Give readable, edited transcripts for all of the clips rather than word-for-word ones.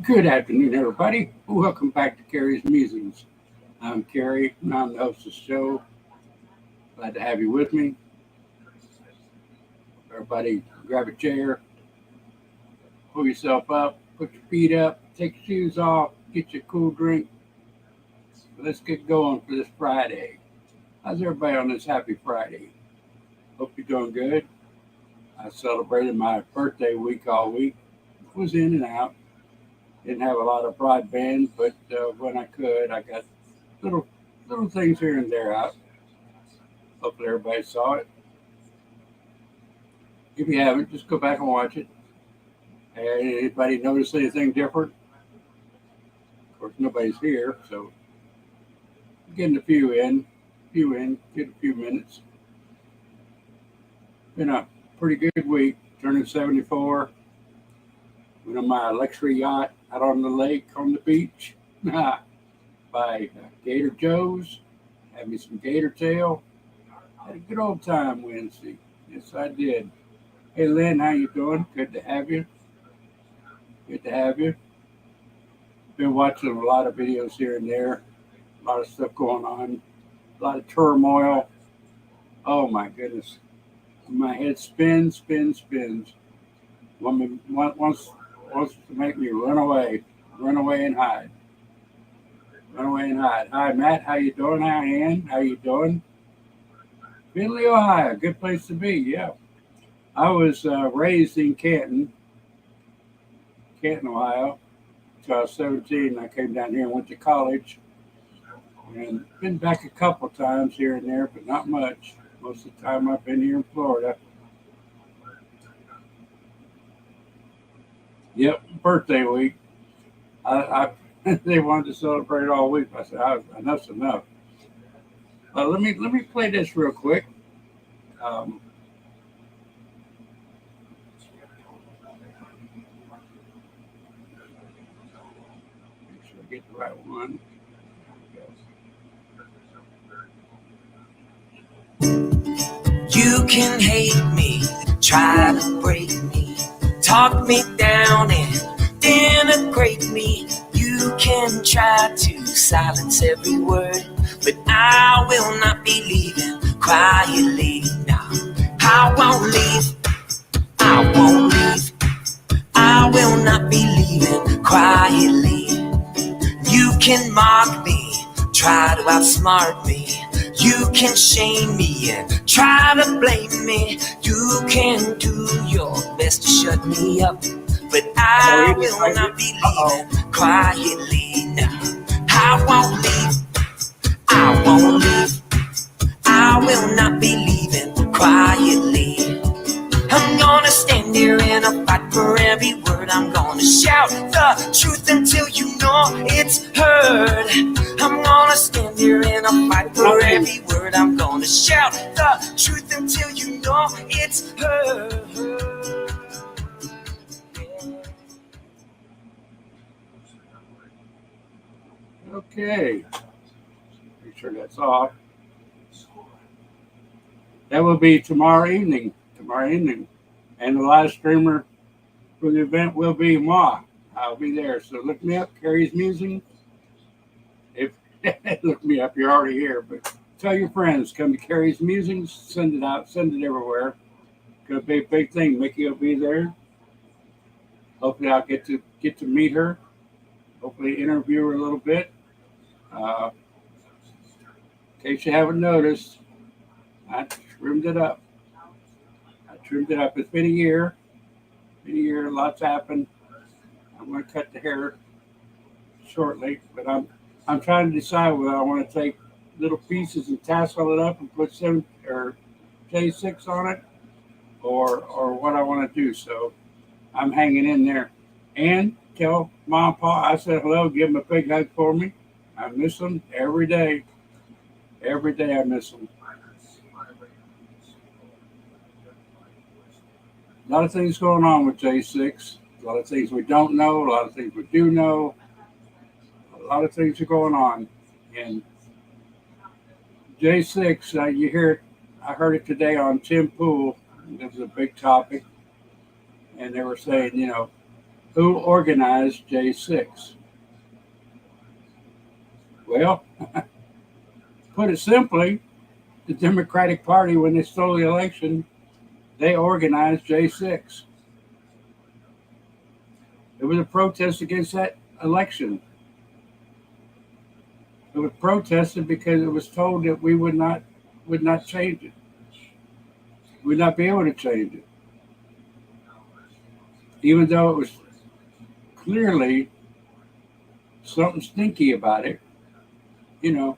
Good afternoon, everybody. Welcome back to Carrie's Musings. I'm Carrie, and I'm the host of the show. Glad to have you with me. Everybody, grab a chair, pull yourself up, put your feet up, take your shoes off, get your cool drink. Let's get going for this Friday. How's everybody on this happy Friday? Hope you're doing good. I celebrated my birthday week all week. Was in and out. Didn't have a lot of broadband, but when I could, I got little little things here and there out. Hopefully everybody saw it. If you haven't, just go back and watch it. Anybody notice anything different? Of course, nobody's here, so getting a few in, get a few minutes. Been a pretty good week. Turning 74. Went on my luxury yacht out on the lake, on the beach, by Gator Joe's. Had me some gator tail. Had a good old time Wednesday. Yes, I did. Hey, Lynn, how you doing? Good to have you. Good to have you. Been watching a lot of videos here and there. A lot of stuff going on. A lot of turmoil. Oh, my goodness. My head spins. Woman wants to make me run away and hide. Run away and hide. Hi, Matt. How you doing? Hi, Ann. How you doing? Findlay, Ohio. Good place to be. Yeah. I was raised in Canton, Ohio. Until I was 17. I came down here and went to college. And been back a couple times here and there, but not much. Most of the time I've been here in Florida. Yep, birthday week. I they wanted to celebrate all week. I said, enough's enough. Let me play this real quick. Make sure I get the right one. You can hate me, try to break me, talk me down and denigrate me. You can try to silence every word, but I will not be leaving quietly. Now, I won't leave, I will not be leaving quietly. You can mock me, try to outsmart me. You can shame me and try to blame me. You can do your best to shut me up, but I will not be leaving quietly. Now, I won't leave, I will not be leaving quietly. I'm gonna stand here and I'll fight for every word. I'm gonna shout the truth until you know it's heard. I'm gonna stand here and I'll fight for every word. I'm gonna shout the truth until you know it's heard. Okay. Make sure that's off. That will be tomorrow evening. And the live streamer for the event will be Ma. I'll be there. So look me up, Carrie's Musing. If look me up, you're already here. But tell your friends, come to Carrie's Musings, send it out, send it everywhere. Gonna be a big thing. Mickey will be there. Hopefully I'll get to meet her. Hopefully interview her a little bit. In case you haven't noticed, I trimmed it up. It's been a year. Lots happened. I'm going to cut the hair shortly, but I'm trying to decide whether I want to take little pieces and tassel it up and put some or J6 on it, or what I want to do. So I'm hanging in there. And tell Mom and Pa I said hello. Give them a big hug for me. I miss them every day. Every day I miss them. A lot of things going on with J6. A lot of things we don't know. A lot of things we do know. A lot of things are going on. And J6, you hear it. I heard it today on Tim Pool. It was a big topic. And they were saying, who organized J6? Well, put it simply, the Democratic Party, when they stole the election, they organized J6. It was a protest against that election. It was protested because it was told that we would not change it. Would not be able to change it. Even though it was clearly something stinky about it. You know,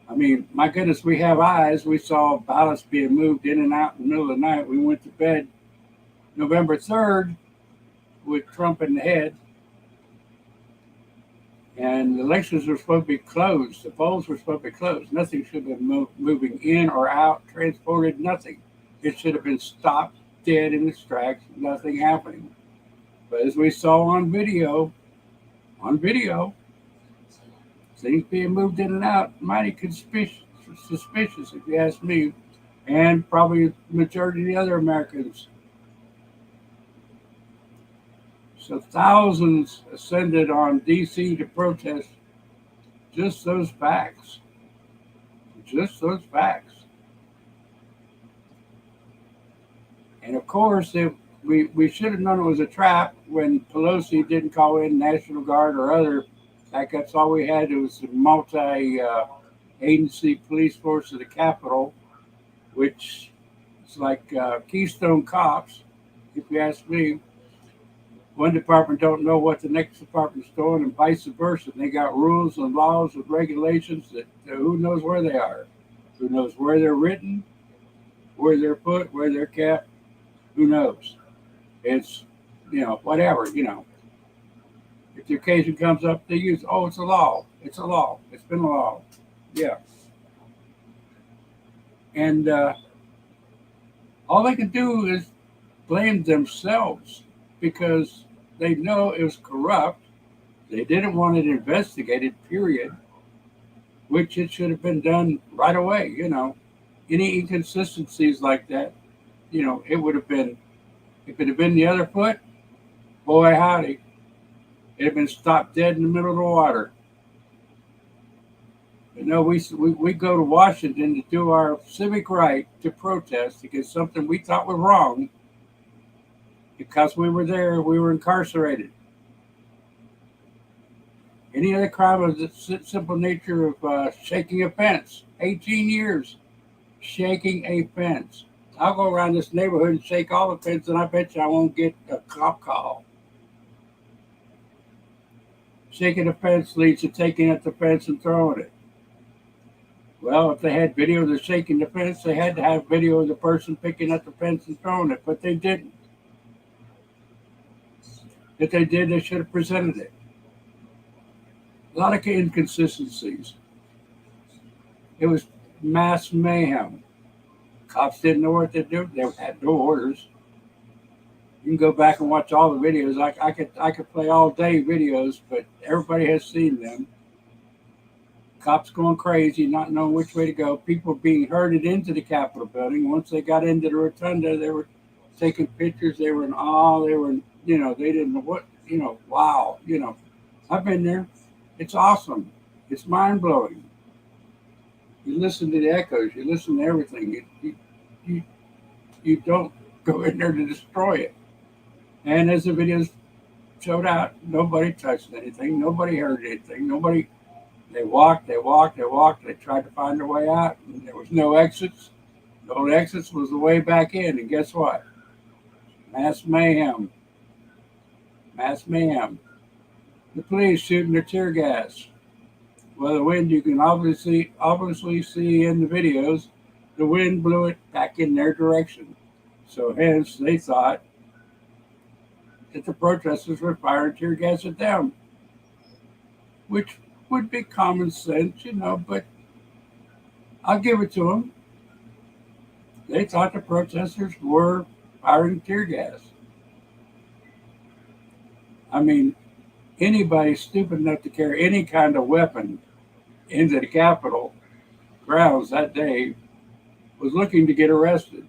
I mean, my goodness, we have eyes. We saw ballots being moved in and out in the middle of the night. We went to bed November 3rd with Trump in the head. And the elections were supposed to be closed. The polls were supposed to be closed. Nothing should have been moving in or out, transported, nothing. It should have been stopped dead in its tracks, nothing happening. But as we saw on video, things being moved in and out, mighty suspicious if you ask me, and probably the majority of the other Americans. So thousands ascended on D.C. to protest just those facts. Just those facts. And of course, we should have known it was a trap when Pelosi didn't call in National Guard or other backups. All we had was the multi-agency police force of the Capitol, which is like Keystone Cops, if you ask me. One department don't know what the next department's doing, and vice versa. They got rules and laws and regulations that who knows where they are, who knows where they're written, where they're put, where they're kept, who knows? It's, whatever, If the occasion comes up, they use, it's a law. It's a law. It's been a law. Yeah. And all they can do is blame themselves because they know it was corrupt. They didn't want it investigated, period, which it should have been done right away. Any inconsistencies like that, it would have been, if it had been the other foot, boy, howdy, it had been stopped dead in the middle of the water. We go to Washington to do our civic right to protest against something we thought was wrong. Because we were there, we were incarcerated. Any other crime of the simple nature of shaking a fence, 18 years, shaking a fence. I'll go around this neighborhood and shake all the fences, and I bet you I won't get a cop call. Shaking a fence leads to taking at the fence and throwing it. Well, if they had video of the shaking the fence, they had to have video of the person picking up the fence and throwing it, but they didn't. If they did, they should have presented it. A lot of inconsistencies. It was mass mayhem. Cops didn't know what to do. They had no orders. You can go back and watch all the videos. I could play all day videos, but everybody has seen them. Cops going crazy, not knowing which way to go. People being herded into the Capitol building. Once they got into the rotunda, they were taking pictures. They were in awe. They were, they didn't know what, wow. I've been there. It's awesome. It's mind blowing. You listen to the echoes. You listen to everything. You don't go in there to destroy it. And as the videos showed out, nobody touched anything. Nobody heard anything. They walked. They tried to find their way out. And there was no exits. The only exits was the way back in. And guess what? Mass mayhem. Mass mayhem. The police shooting their tear gas. Well, the wind, you can obviously see in the videos, the wind blew it back in their direction. So hence, they thought that the protesters were firing tear gas at them, which would be common sense, but I'll give it to them. They thought the protesters were firing tear gas. I mean, anybody stupid enough to carry any kind of weapon into the Capitol grounds that day was looking to get arrested.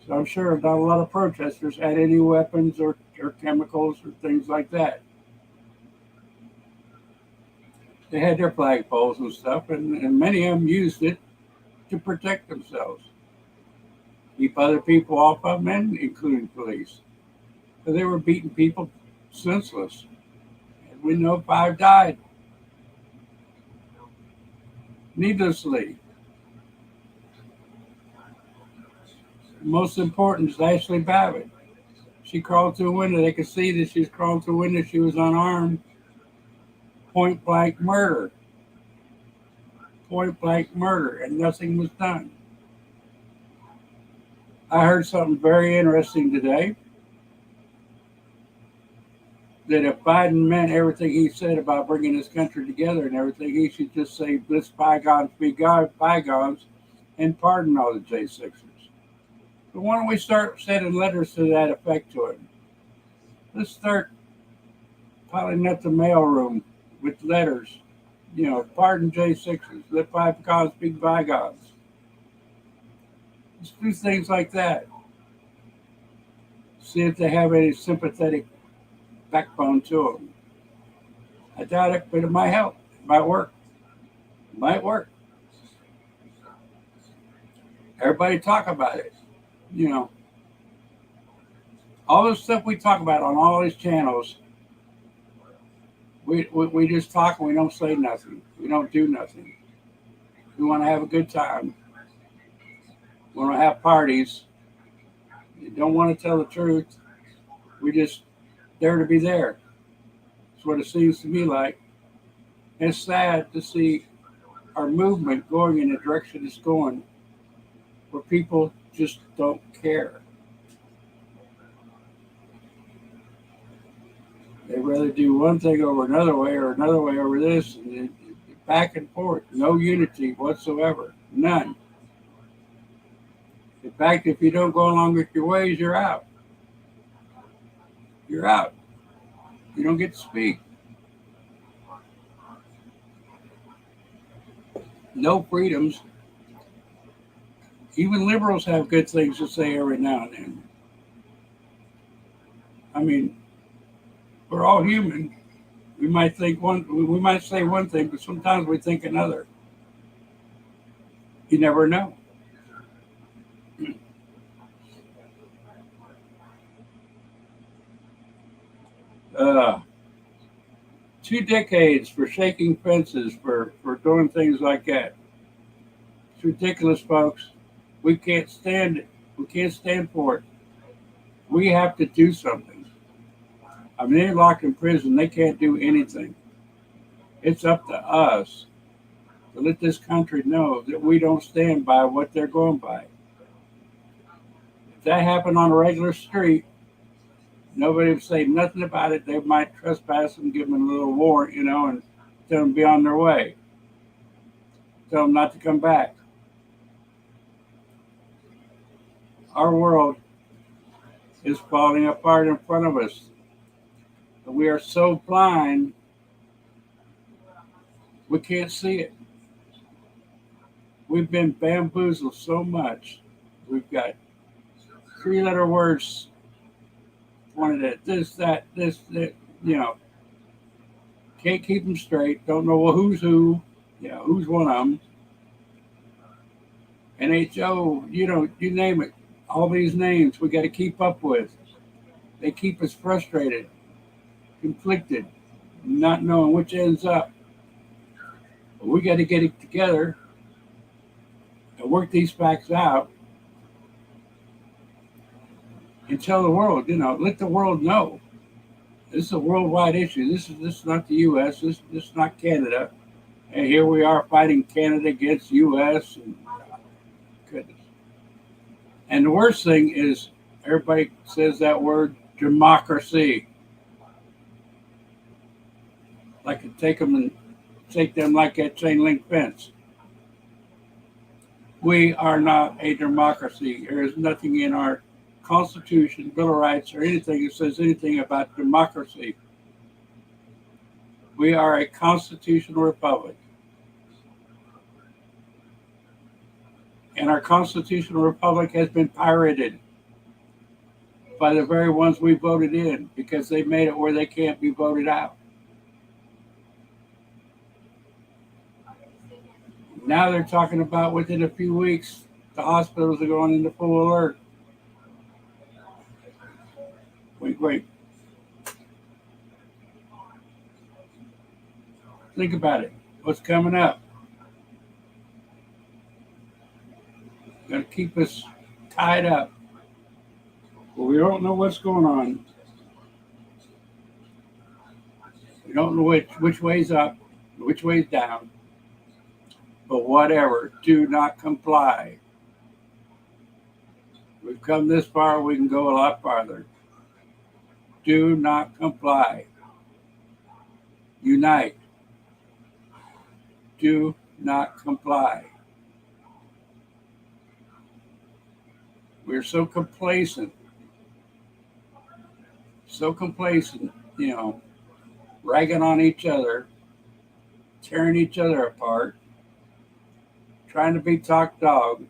So I'm sure not a lot of protesters had any weapons or or chemicals or things like that. They had their flagpoles and stuff, and many of them used it to protect themselves, keep other people off of them, and including police. But they were beating people senseless. And we know 5 died needlessly. Most important is Ashley Babbitt. She crawled through a window. They could see that she was crawling through a window. She was unarmed. Point blank murder. Point blank murder, and nothing was done. I heard something very interesting today. That if Biden meant everything he said about bringing this country together and everything, he should just say, let's bygones be bygones and pardon all the J6ers. But why don't we start sending letters to that effect to him? Let's start piling up the mailroom with letters. Pardon J6ers. Let bygones be bygones. Let's do things like that. See if they have any sympathetic backbone to them. I doubt it, but it might help. It might work. It might work. Everybody talk about it. All the stuff we talk about on all these channels, we just talk and we don't say nothing. We don't do nothing. We want to have a good time. We want to have parties. We don't want to tell the truth. We just there to be there. That's what it seems to me like. It's sad to see our movement going in the direction it's going, where people just don't care. They'd rather do one thing over another way or another way over this, and back and forth. No unity whatsoever. None. In fact, if you don't go along with your ways, you're out. You're out. You don't get to speak. No freedoms. Even liberals have good things to say every now and then. I mean, we're all human. We might say one thing, but sometimes we think another. You never know. 2 decades for shaking fences, for doing things like that. It's ridiculous, folks. We can't stand it. We can't stand for it. We have to do something. I mean, they're locked in prison. They can't do anything. It's up to us to let this country know that we don't stand by what they're going by. If that happened on a regular street, nobody would say nothing about it. They might trespass and give them a little warrant, and tell them to be on their way. Tell them not to come back. Our world is falling apart in front of us. But we are so blind, we can't see it. We've been bamboozled so much. We've got 3-letter words pointed at this, that, can't keep them straight. Don't know who's who, who's one of them. NHO, you name it. All these names we got to keep up with. They keep us frustrated, conflicted, not knowing which ends up. But we got to get it together and work these facts out and tell the world, let the world know. This is a worldwide issue. This is not the U.S. This is not Canada. And here we are fighting Canada against U.S. and goodness. And the worst thing is everybody says that word democracy. Like to take them like that chain link fence. We are not a democracy. There is nothing in our Constitution, Bill of Rights, or anything that says anything about democracy. We are a constitutional republic. And our constitutional republic has been pirated by the very ones we voted in because they made it where they can't be voted out. Now they're talking about within a few weeks, the hospitals are going into full alert. Wait. Think about it. What's coming up? Going to keep us tied up. Well, we don't know what's going on. We don't know which way's up, which way's down. But whatever, do not comply. We've come this far, we can go a lot farther. Do not comply. Unite. Do not comply. We're so complacent, ragging on each other, tearing each other apart, trying to be top dog,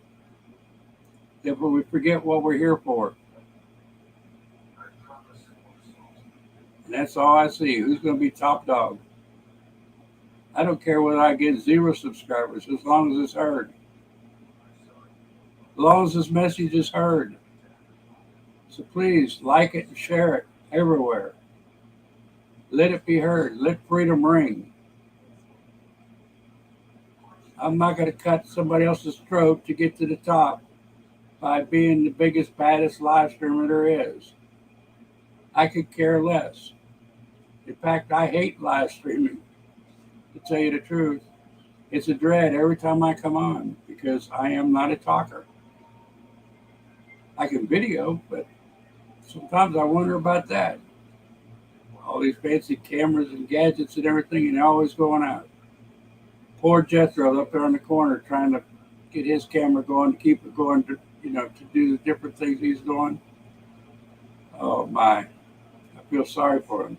that we forget what we're here for. And that's all I see. Who's going to be top dog? I don't care whether I get 0 subscribers as long as it's heard. As long as this message is heard. So please like it and share it everywhere. Let it be heard. Let freedom ring. I'm not going to cut somebody else's throat to get to the top by being the biggest, baddest live streamer there is. I could care less. In fact, I hate live streaming, to tell you the truth. It's a dread every time I come on because I am not a talker. I can video, but sometimes I wonder about that. All these fancy cameras and gadgets and everything, and they're always going out. Poor Jethro up there in the corner trying to get his camera going, to keep it going, to do the different things he's doing. Oh my, I feel sorry for him.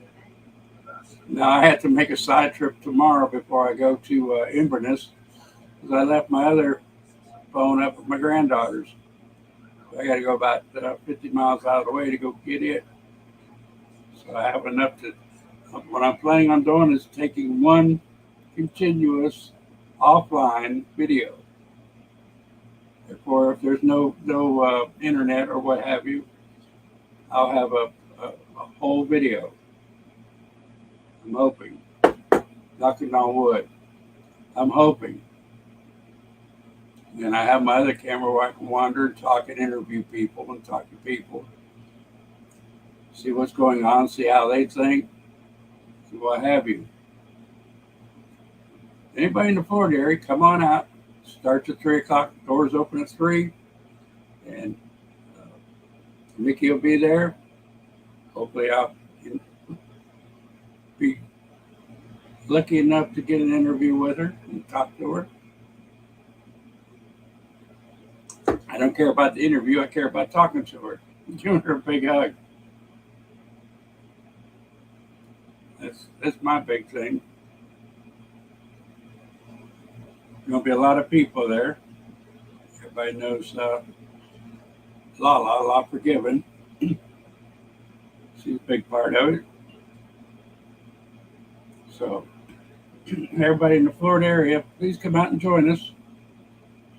Now I have to make a side trip tomorrow before I go to Inverness because I left my other phone up with my granddaughters. I got to go about 50 miles out of the way to go get it. So I have enough to, what I'm planning on doing is taking one continuous offline video. Therefore, if there's no internet or what have you, I'll have a whole video. I'm hoping. Knocking on wood. I'm hoping. And I have my other camera where I can wander and talk and interview people and talk to people. See what's going on, see how they think, see what have you. Anybody in the Florida area, come on out. Starts at 3 o'clock, doors open at 3. And Mickey will be there. Hopefully I'll be lucky enough to get an interview with her and talk to her. I don't care about the interview. I care about talking to her, giving her a big hug. That's my big thing. There's going to be a lot of people there. Everybody knows Lala Forgiven. She's a big part of it. So, everybody in the Florida area, please come out and join us.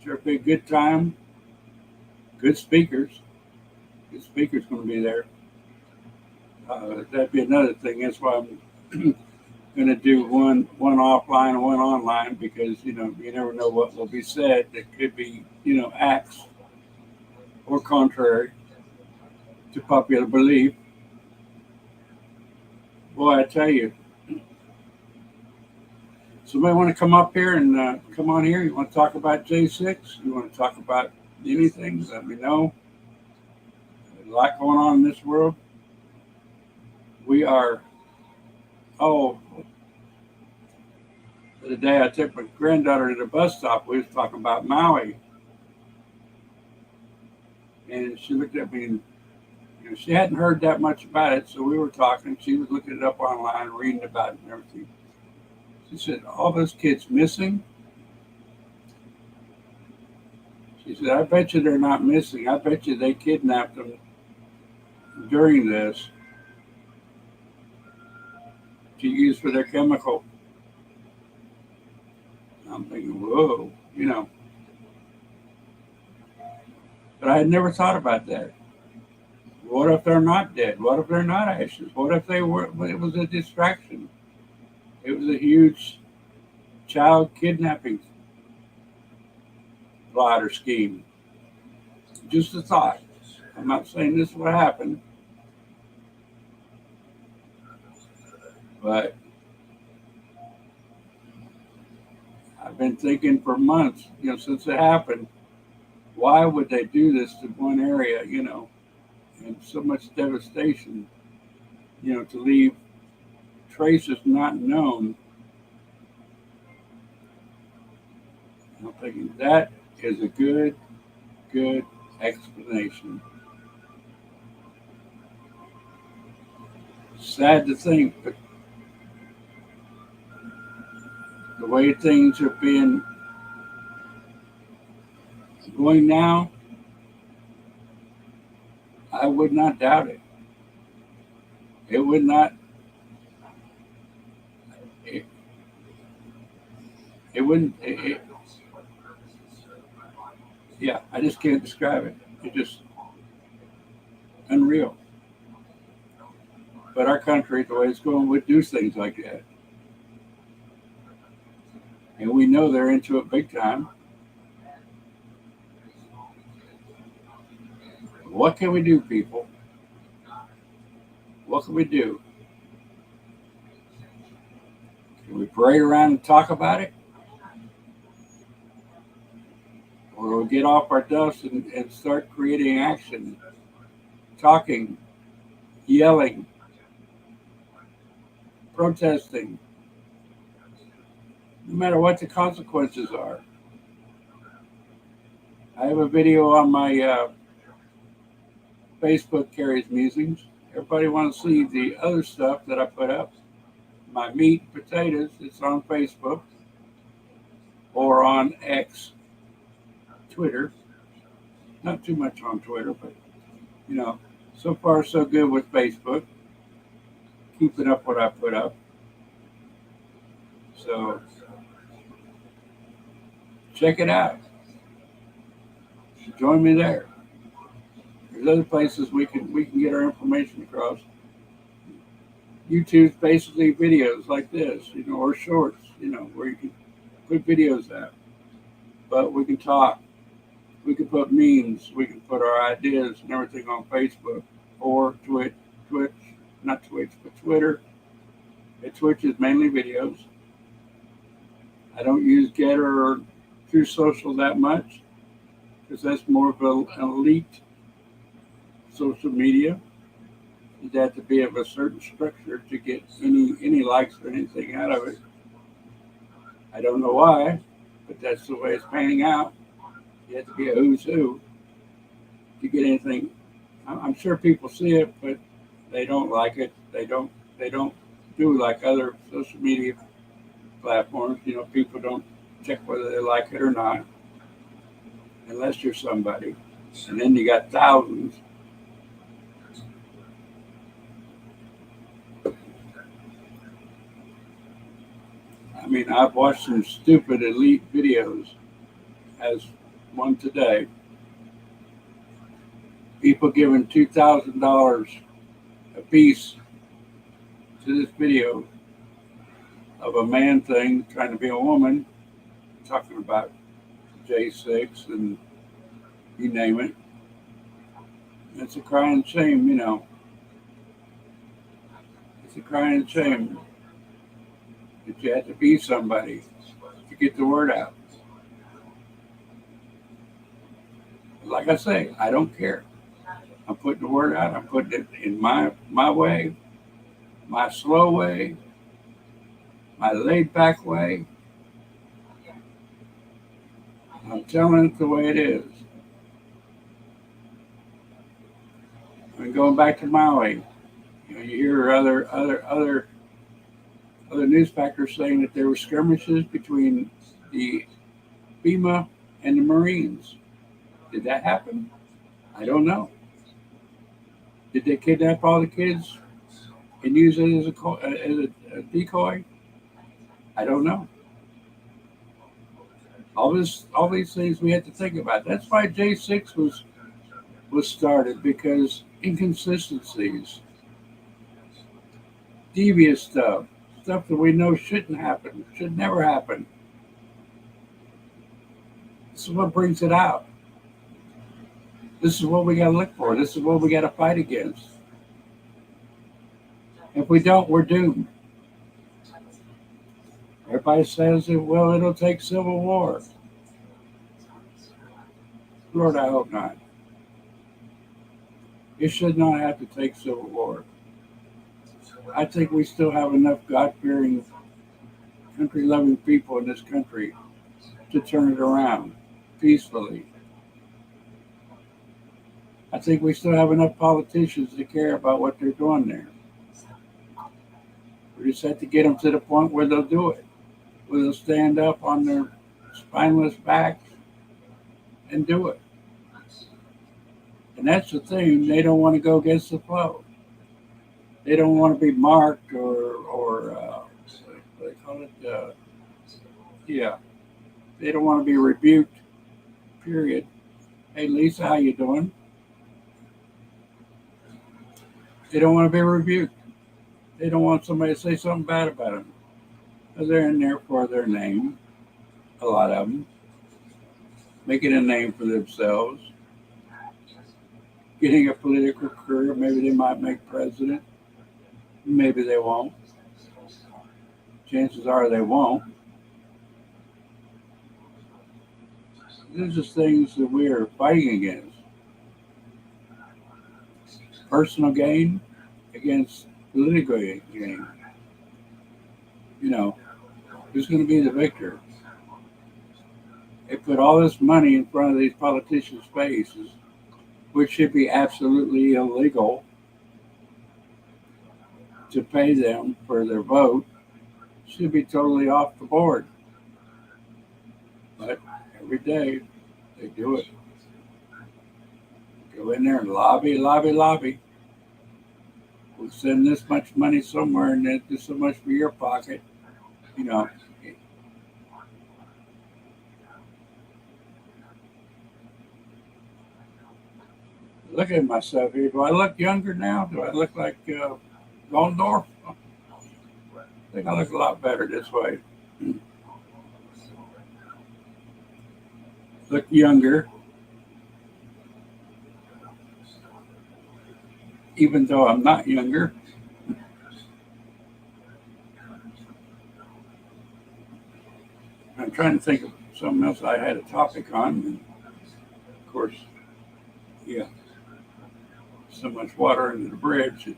Sure be a good time. Good speakers. Good speakers going to be there. That'd be another thing. That's why I'm going to do one offline and one online because, you never know what will be said. That could be, acts or contrary to popular belief. Boy, I tell you, somebody want to come up here and come on here? You want to talk about J6? You want to talk about anything? Let me know. There's a lot going on in this world. We are, the day I took my granddaughter to the bus stop, we was talking about Maui. And she looked at me and she hadn't heard that much about it, so we were talking. She was looking it up online, reading about it and everything. She said, all those kids missing? She said, I bet you they're not missing. I bet you they kidnapped them during this to use for their chemical. I'm thinking, whoa, you know. But I had never thought about that. What if they're not dead? What if they're not ashes? What if they were? It was a distraction. It was a huge child kidnapping plot or scheme. Just a thought. I'm not saying this will happen, but I've been thinking for months, you know, since it happened, why would they do this to one area, you know, and so much devastation, you know, to leave traces not known. I'm thinking that is a good explanation. Sad to think, but the way things are being going now, I would not doubt it. It would not. It wouldn't. Yeah, I just can't describe it. It's just unreal. But our country, the way it's going, would do things like that, and we know they're into it big time. What can we do, people? What can we do? Can we parade around and talk about it? Or we'll get off our dust and start creating action, talking, yelling, protesting, no matter what the consequences are. I have a video on my Facebook, Carrie's Musings. Everybody wants to see the other stuff that I put up. My meat and potatoes, it's on Facebook or on X, Twitter. Not too much on Twitter, but, you know, so far so good with Facebook. Keeping up what I put up. So check it out. Join me there. There's other places we can get our information across. YouTube's basically videos like this, you know, or shorts, you know, where you can put videos out. But we can talk. We can put memes. We can put our ideas and everything on Facebook or Twitch, not Twitch, but Twitter. And Twitch is mainly videos. I don't use Getter or True Social that much because that's more of an elite social media. You have to be of a certain structure to get any likes or anything out of it. I don't know why, but that's the way it's panning out. You have to be a who's who to get anything. I'm sure people see it, but they don't like it. They don't do like other social media platforms. You know, people don't check whether they like it or not, unless you're somebody. And then you got thousands. I mean, I've watched some stupid elite videos, as one today. People giving $2,000 a piece to this video of a man thing trying to be a woman, talking about J6 and you name it. It's a crying shame, you know. It's a crying shame that you have to be somebody to get the word out. Like I say, I don't care. I'm putting the word out. I'm putting it in my way, my slow way, my laid back way. I'm telling it the way it is. And going back to Maui, you know, you hear other newspapers saying that there were skirmishes between the FEMA and the Marines. Did that happen? I don't know. Did they kidnap all the kids and use it as a decoy? I don't know. All these things we had to think about. That's why J6 was started, because inconsistencies, devious stuff that we know shouldn't happen, should never happen. This is what brings it out. This is what we got to look for. This is what we got to fight against. If we don't, we're doomed. Everybody says that, well, it'll take civil war. Lord, I hope not. It should not have to take civil war. I think we still have enough God-fearing, country-loving people in this country to turn it around peacefully. I think we still have enough politicians to care about what they're doing there. We just have to get them to the point where they'll do it, where they'll stand up on their spineless backs and do it. And that's the thing, they don't want to go against the flow. They don't want to be marked or what do they call it? They don't want to be rebuked, period. Hey, Lisa, how you doing? They don't want to be rebuked. They don't want somebody to say something bad about them. Because they're in there for their name, a lot of them. Making a name for themselves. Getting a political career. Maybe they might make president. Maybe they won't. Chances are they won't. These are things that we are fighting against. Personal gain against political gain. You know, who's going to be the victor? They put all this money in front of these politicians' faces, which should be absolutely illegal to pay them for their vote, should be totally off the board. But every day they do it. Go in there and lobby. We'll send this much money somewhere and then do so much for your pocket. You know. Look at myself here. Do I look younger now? Do I look like Gondorf? I think I look a lot better this way. Look younger. Even though I'm not younger. I'm trying to think of something else I had a topic on. And of course, yeah. So much water into the bridge.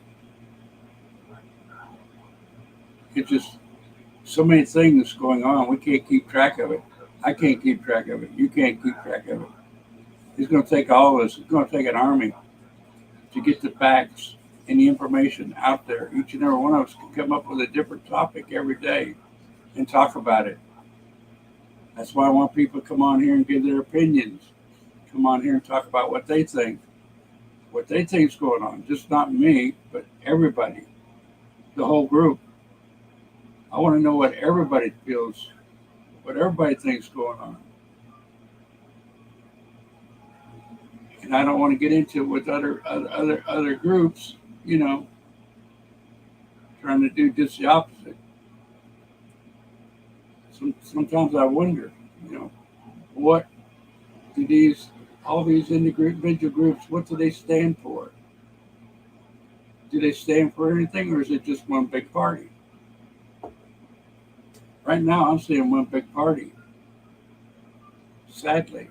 It just, so many things going on. We can't keep track of it. I can't keep track of it. You can't keep track of it. It's going to take all of us. It's going to take an army to get the facts and the information out there. Each and every one of us can come up with a different topic every day and talk about it. That's why I want people to come on here and give their opinions. Come on here and talk about what they think. What they think is going on. Just not me, but everybody. The whole group. I want to know what everybody feels, what everybody thinks going on. And I don't want to get into it with other groups, you know, trying to do just the opposite. Sometimes I wonder, you know, what do all these individual groups, what do they stand for? Do they stand for anything, or is it just one big party? Right now, I'm seeing one big party. Sadly.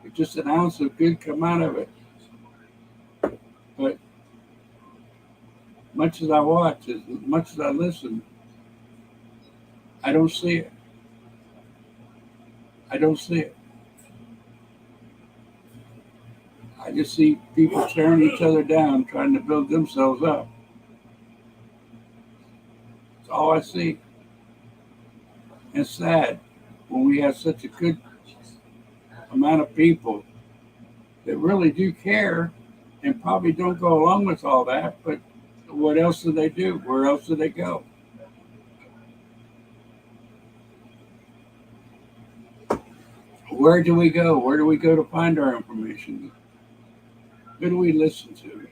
It just an ounce of good come out of it. But much as I watch, as much as I listen, I don't see it. I don't see it. I just see people tearing each other down, trying to build themselves up. That's all I see. And it's sad when we have such a good amount of people that really do care and probably don't go along with all that, but what else do they do? Where else do they go? Where do we go? Where do we go to find our information? Who do we listen to?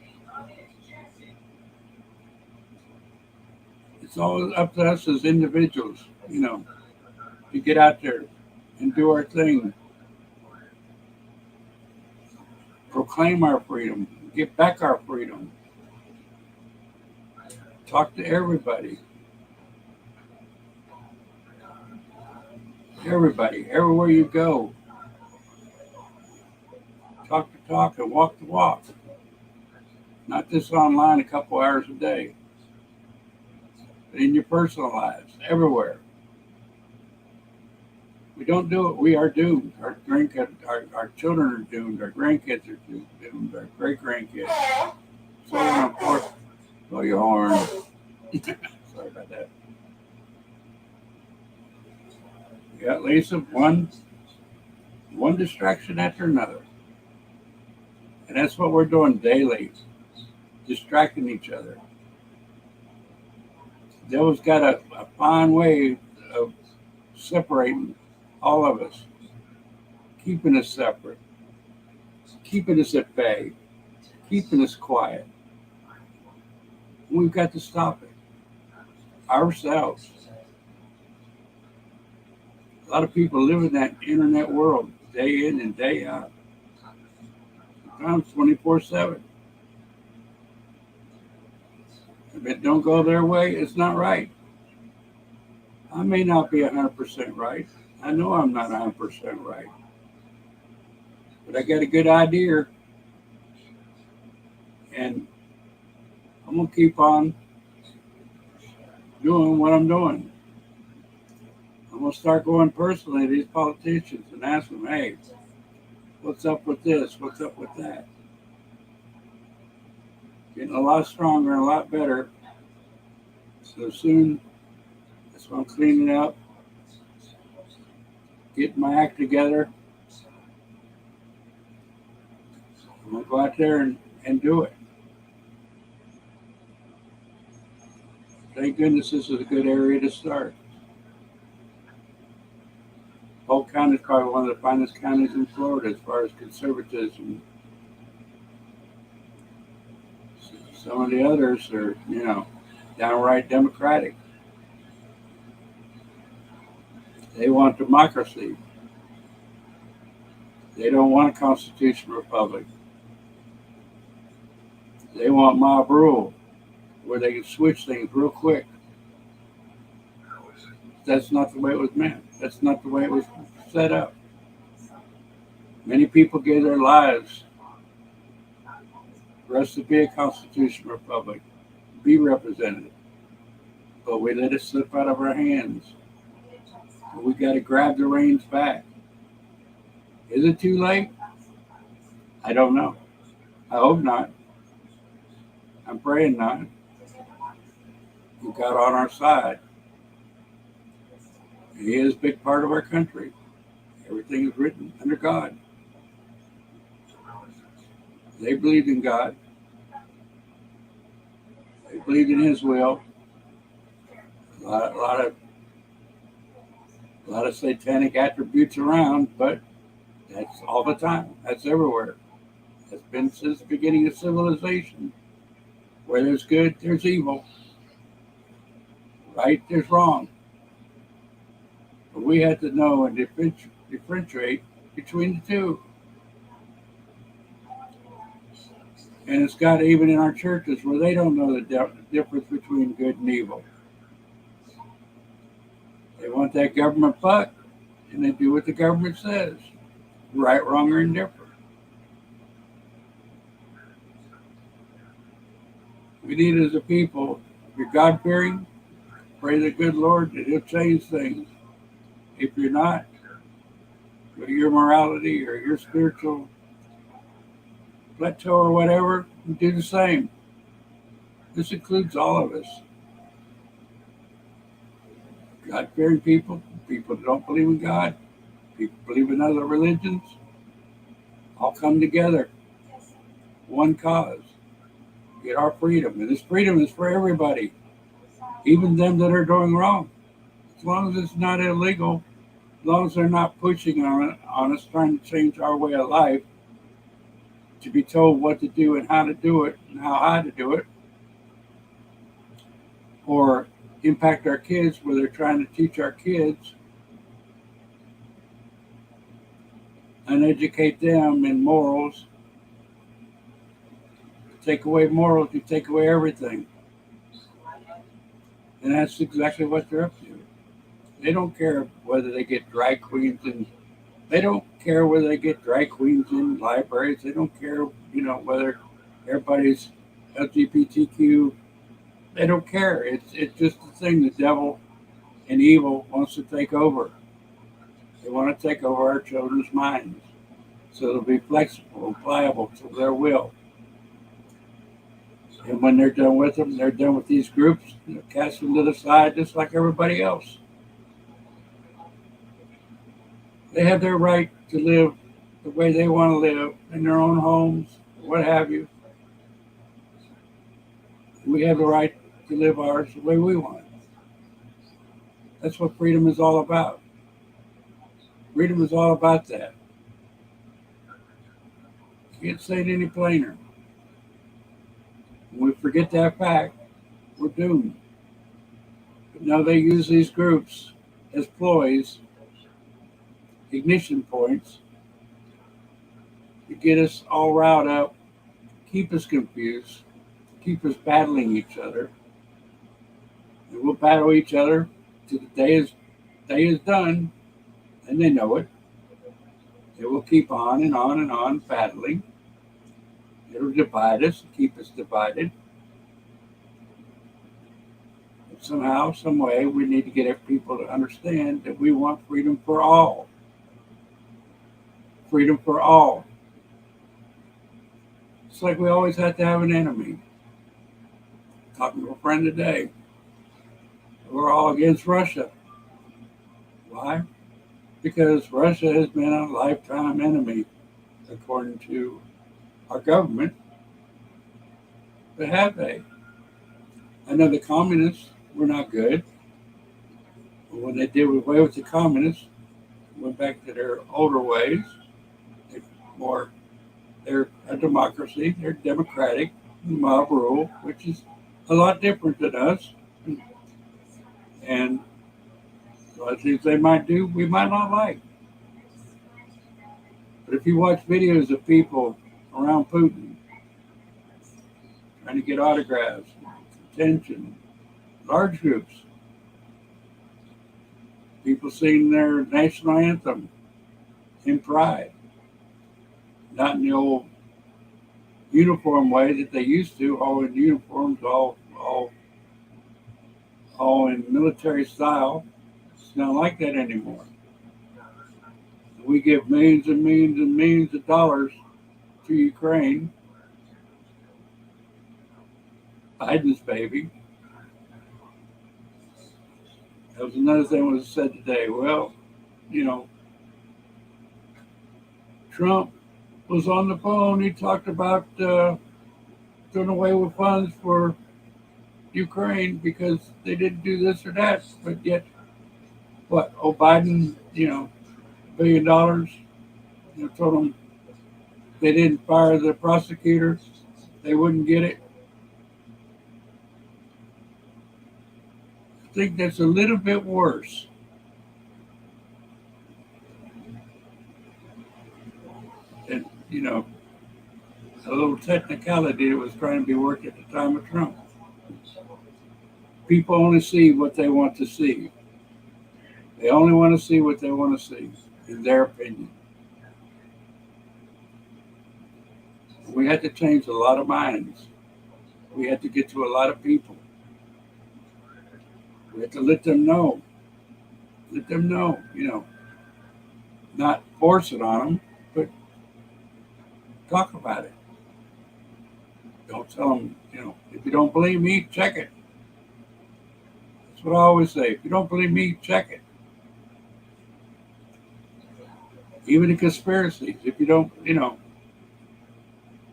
It's all up to us as individuals, to get out there and do our thing, proclaim our freedom, get back our freedom, talk to everybody, everywhere you go. Talk the talk and walk the walk. Not just online a couple hours a day, but in your personal lives, everywhere. We don't do it, we are doomed. Our children are doomed. Our grandkids are doomed. Our great grandkids. So on and forth. Blow your horn. Sorry about that. Yeah, Lisa, one distraction after another. And that's what we're doing daily, distracting each other. The devil's got a fine way of separating all of us, keeping us separate, keeping us at bay, keeping us quiet. We've got to stop it ourselves. A lot of people live in that internet world day in and day out, sometimes 24/7. If it don't go their way, it's not right. I may not be 100% right. I know I'm not 100% right. But I got a good idea. And I'm going to keep on doing what I'm doing. I'm going to start going personally to these politicians and ask them, hey, what's up with this? What's up with that? Getting a lot stronger and a lot better. So soon, that's why I'm cleaning up, getting my act together. I'm going to go out there and do it. Thank goodness this is a good area to start. Polk County is probably one of the finest counties in Florida as far as conservatism. Some of the others are, downright democratic. They want democracy. They don't want a constitutional republic. They want mob rule, where they can switch things real quick. That's not the way it was meant. That's not the way it was set up. Many people gave their lives for us to be a constitutional republic, be represented. But we let it slip out of our hands. We got to grab the reins back. Is it too late? I don't know. I hope not. I'm praying not. We got on our side. He is a big part of our country. Everything is written under God. They believed in God. They believed in His will. A lot of satanic attributes around, but that's all the time. That's everywhere. That's been since the beginning of civilization. Where there's good, there's evil. Right, there's wrong. But we have to know and differentiate between the two. And it's got even in our churches where they don't know the difference between good and evil. They want that government buck, and they do what the government says. Right, wrong, or indifferent. We need as a people, if you're God-fearing, pray the good Lord that He'll change things. If you're not, with your morality or your spiritual plateau or whatever, do the same. This includes all of us. God-fearing people, people that don't believe in God, people believe in other religions, all come together one cause. Get our freedom. And this freedom is for everybody, even them that are doing wrong. As long as it's not illegal, as long as they're not pushing on us, trying to change our way of life, to be told what to do and how to do it and how high to do it, or impact our kids where they're trying to teach our kids and educate them in morals. Take away morals, you take away everything. And that's exactly what they're up to. They don't care whether they get drag queens and they don't care whether they get drag queens in libraries. They don't care, whether everybody's LGBTQ. They don't care. It's just a thing the devil and evil wants to take over. They want to take over our children's minds so they'll be flexible and pliable to their will. And when they're done with them, they're done with these groups, cast them to the side just like everybody else. They have their right to live the way they want to live in their own homes, what have you. We have the right to live ours the way we want. That's what freedom is all about. Freedom is all about that. Can't say it any plainer. When we forget that fact, we're doomed. But now they use these groups as ploys, ignition points, to get us all riled up, keep us confused, keep us battling each other. And we'll battle each other till the day is done, and they know it. It will keep on and on and on battling. It'll divide us, keep us divided. But somehow, some way, we need to get people to understand that we want freedom for all. Freedom for all. It's like we always have to have an enemy. Talking to a friend today. We're all against Russia. Why? Because Russia has been a lifetime enemy, according to our government. But have they? I know the communists were not good. But when they did away with the communists, went back to their older ways. They're a democracy. They're democratic, mob rule, which is a lot different than us. And a lot of things they might do, we might not like. But if you watch videos of people around Putin trying to get autographs, attention, large groups, people singing their national anthem in pride, not in the old uniform way that they used to, all in uniforms, all in military style. It's not like that anymore. We give millions and millions and millions of dollars to Ukraine, Biden's baby. That was another thing that was said today. Well, Trump was on the phone. He talked about doing away with funds for Ukraine because they didn't do this or that. But yet, Biden, $1 billion, told them they didn't fire the prosecutors, they wouldn't get it. I think that's a little bit worse. And, a little technicality that was trying to be worked at the time of Trump. People only see what they want to see. They only want to see what they want to see, in their opinion. We had to change a lot of minds. We had to get to a lot of people. We had to let them know. Not force it on them, but talk about it. Don't tell them, if you don't believe me, check it. That's what I always say. If you don't believe me, check it. Even the conspiracies, if you don't,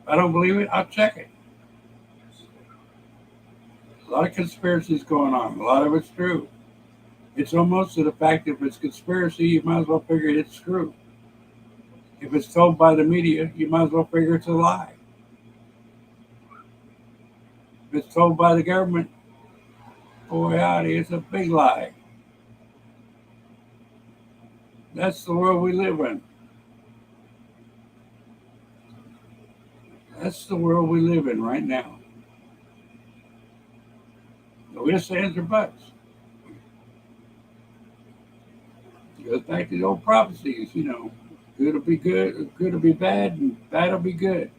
If I don't believe it, I'll check it. A lot of conspiracies going on. A lot of it's true. It's almost to the fact if it's conspiracy, you might as well figure it's true. If it's told by the media, you might as well figure it's a lie. If it's told by the government, boy howdy, it's a big lie. That's the world we live in. That's the world we live in right now. No ifs, ands, or buts. It goes back to the old prophecies, good will be good will be bad, and bad will be good.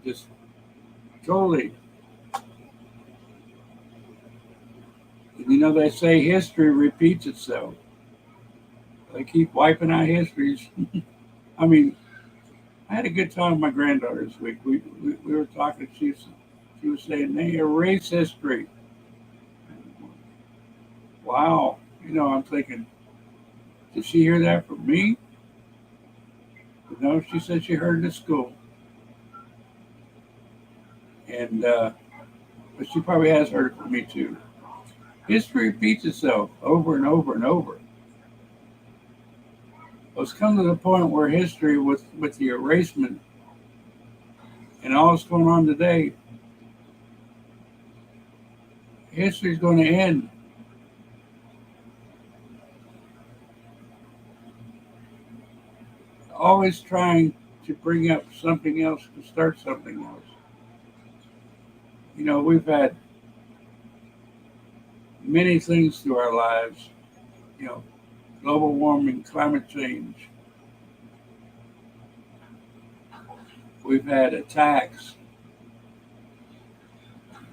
Just totally. They say history repeats itself. They keep wiping out histories. I mean, I had a good time with my granddaughter this week. We were talking. She was saying they erase history. Wow. I'm thinking, did she hear that from me? No, she said she heard it at school. And but she probably has heard it from me too. History repeats itself over and over and over. Well, it's come to the point where history, with the erasement and all that's going on today, history is going to end. Always trying to bring up something else to start something else. We've had many things through our lives, global warming, climate change. We've had attacks.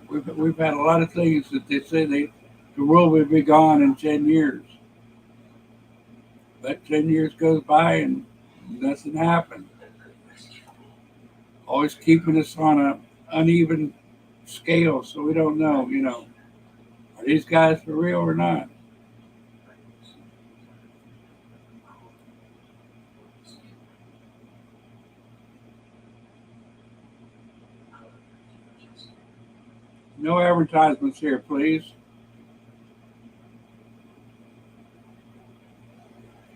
We've had a lot of things that they say the world will be gone in 10 years. But 10 years goes by and nothing happened. Always keeping us on an uneven scale, so we don't know, are these guys for real or not? No advertisements here, please.